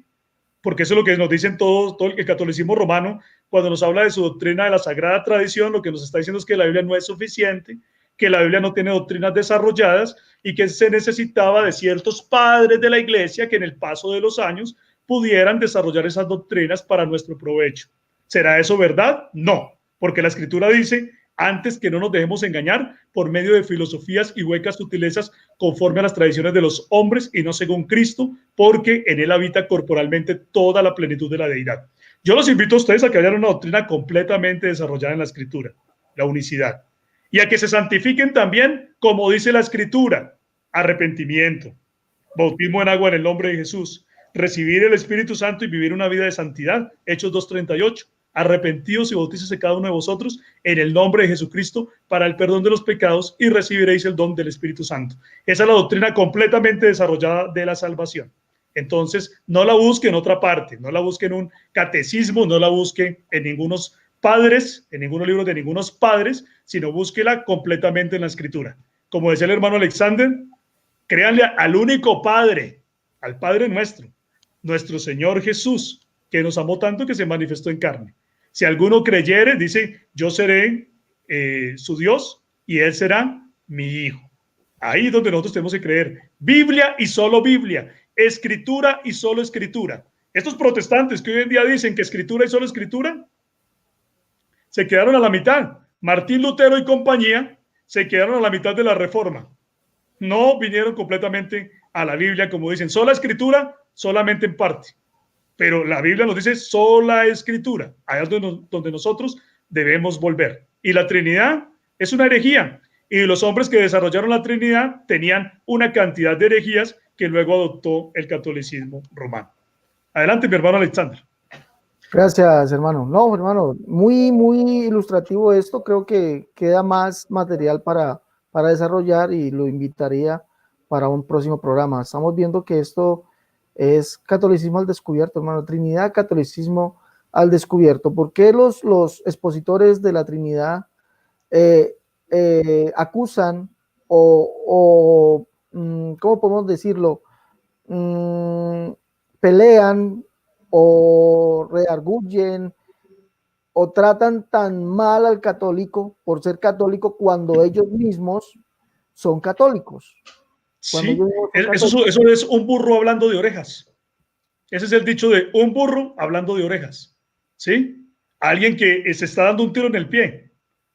porque eso es lo que nos dicen todo el catolicismo romano, cuando nos habla de su doctrina de la sagrada tradición, lo que nos está diciendo es que la Biblia no es suficiente, que la Biblia no tiene doctrinas desarrolladas y que se necesitaba de ciertos padres de la iglesia que en el paso de los años pudieran desarrollar esas doctrinas para nuestro provecho. ¿Será eso verdad? No, porque la escritura dice antes que no nos dejemos engañar por medio de filosofías y huecas sutilezas conforme a las tradiciones de los hombres y no según Cristo, porque en él habita corporalmente toda la plenitud de la deidad. Yo los invito a ustedes a que hayan una doctrina completamente desarrollada en la escritura, la unicidad, y a que se santifiquen también, como dice la escritura, arrepentimiento, bautismo en agua en el nombre de Jesús, recibir el Espíritu Santo y vivir una vida de santidad, Hechos 2:38, arrepentíos y bautícese cada uno de vosotros en el nombre de Jesucristo para el perdón de los pecados y recibiréis el don del Espíritu Santo. Esa es la doctrina completamente desarrollada de la salvación. Entonces, no la busque en otra parte, no la busque en un catecismo, no la busque en ningunos padres, en ningunos libros de ningunos padres, sino búsquela completamente en la Escritura. Como decía el hermano Alexander, créanle al único Padre, al Padre nuestro, nuestro Señor Jesús, que nos amó tanto que se manifestó en carne. Si alguno creyere, dice, yo seré su Dios y él será mi hijo. Ahí es donde nosotros tenemos que creer. Biblia y solo Biblia. Escritura y solo escritura. Estos protestantes que hoy en día dicen que escritura y solo escritura, se quedaron a la mitad. Martín Lutero y compañía se quedaron a la mitad de la Reforma. No vinieron completamente a la Biblia, como dicen, sola escritura, solamente en parte. Pero la Biblia nos dice sola escritura. Ahí es donde nosotros debemos volver. Y la Trinidad es una herejía. Y los hombres que desarrollaron la Trinidad tenían una cantidad de herejías que luego adoptó el catolicismo romano. Adelante, mi hermano Alexander. Gracias, hermano. No, hermano, muy ilustrativo esto. Creo que queda más material para desarrollar y lo invitaría para un próximo programa. Estamos viendo que esto es catolicismo al descubierto, hermano. Trinidad, catolicismo al descubierto. ¿Por qué los expositores de la Trinidad acusan ¿cómo podemos decirlo? Pelean o reargullen o tratan tan mal al católico por ser católico cuando ellos mismos son católicos? Sí, eso es un burro hablando de orejas. Ese es el dicho de un burro hablando de orejas. ¿Sí? Alguien que se está dando un tiro en el pie,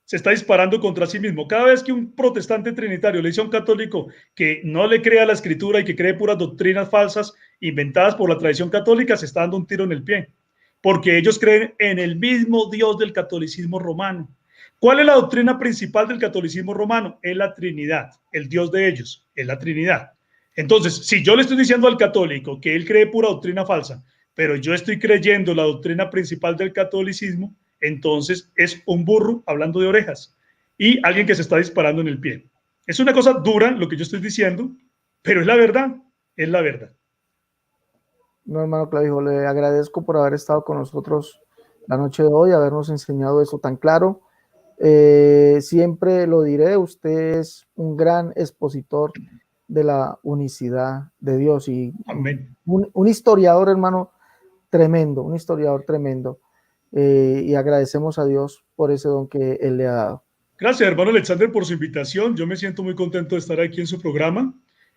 se está disparando contra sí mismo. Cada vez que un protestante trinitario le dice a un católico que no le crea la escritura y que cree puras doctrinas falsas inventadas por la tradición católica, se está dando un tiro en el pie, porque ellos creen en el mismo Dios del catolicismo romano. ¿Cuál es la doctrina principal del catolicismo romano? Es la Trinidad. El Dios de ellos es la Trinidad. Entonces, si yo le estoy diciendo al católico que él cree pura doctrina falsa, pero yo estoy creyendo la doctrina principal del catolicismo, entonces es un burro hablando de orejas y alguien que se está disparando en el pie. Es una cosa dura lo que yo estoy diciendo, pero es la verdad, es la verdad. No, hermano Clavijo, le agradezco por haber estado con nosotros la noche de hoy, habernos enseñado eso tan claro. Siempre lo diré, usted es un gran expositor de la unicidad de Dios y un historiador, hermano, tremendo, un historiador tremendo. Y agradecemos a Dios por ese don que Él le ha dado. Gracias, hermano Alexander, por su invitación. Yo me siento muy contento de estar aquí en su programa.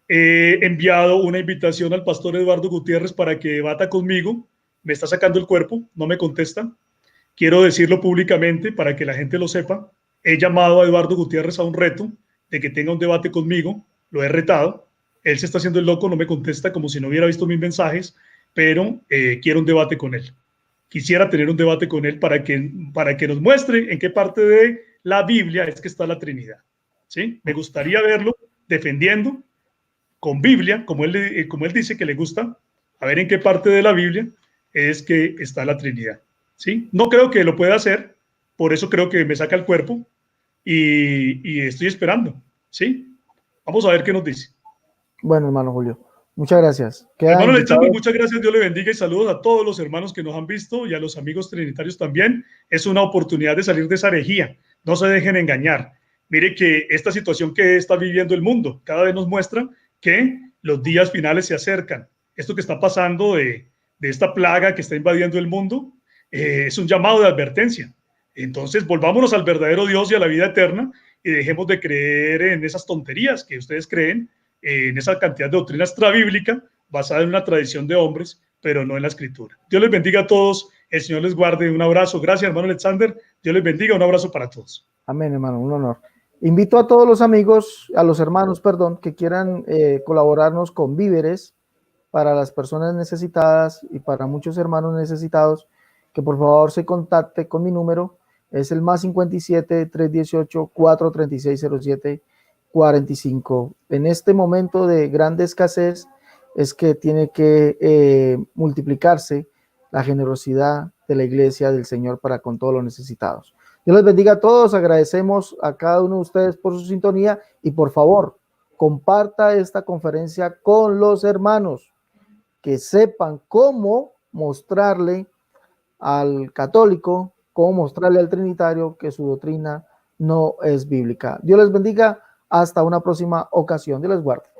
He enviado una invitación al pastor Eduardo Gutiérrez para que debata conmigo. Me está sacando el cuerpo, no me contesta. Quiero decirlo públicamente para que la gente lo sepa. He llamado a Eduardo Gutiérrez a un reto de que tenga un debate conmigo. Lo he retado. Él se está haciendo el loco, no me contesta como si no hubiera visto mis mensajes, pero quiero un debate con él. Quisiera tener un debate con él para que nos muestre en qué parte de la Biblia es que está la Trinidad. ¿Sí? Me gustaría verlo defendiendo con Biblia, como él dice que le gusta, a ver en qué parte de la Biblia es que está la Trinidad. ¿Sí? No creo que lo pueda hacer, por eso creo que me saca el cuerpo y estoy esperando. ¿Sí? Vamos a ver qué nos dice. Bueno, hermano Julio, muchas gracias. Hermano Alexander, muchas gracias, Dios le bendiga y saludos a todos los hermanos que nos han visto y a los amigos trinitarios también. Es una oportunidad de salir de esa herejía, no se dejen engañar. Mire que esta situación que está viviendo el mundo cada vez nos muestra que los días finales se acercan. Esto que está pasando de esta plaga que está invadiendo el mundo es un llamado de advertencia. Entonces volvámonos al verdadero Dios y a la vida eterna y dejemos de creer en esas tonterías que ustedes creen, en esa cantidad de doctrina extrabíblica basada en una tradición de hombres, pero no en la escritura. Dios les bendiga a todos, el Señor les guarde. Un abrazo. Gracias, hermano Alexander. Dios les bendiga, un abrazo para todos. Amén, hermano, un honor. Invito a todos los amigos, a los hermanos, perdón, que quieran colaborarnos con víveres para las personas necesitadas y para muchos hermanos necesitados, que por favor se contacte con mi número, es el +57 318 436 0745. En este momento de grande escasez es que tiene que multiplicarse la generosidad de la iglesia del Señor para con todos los necesitados. Dios les bendiga a todos, agradecemos a cada uno de ustedes por su sintonía y por favor, comparta esta conferencia con los hermanos que sepan cómo mostrarle al católico, cómo mostrarle al trinitario que su doctrina no es bíblica. Dios les bendiga, hasta una próxima ocasión. Dios les guarde.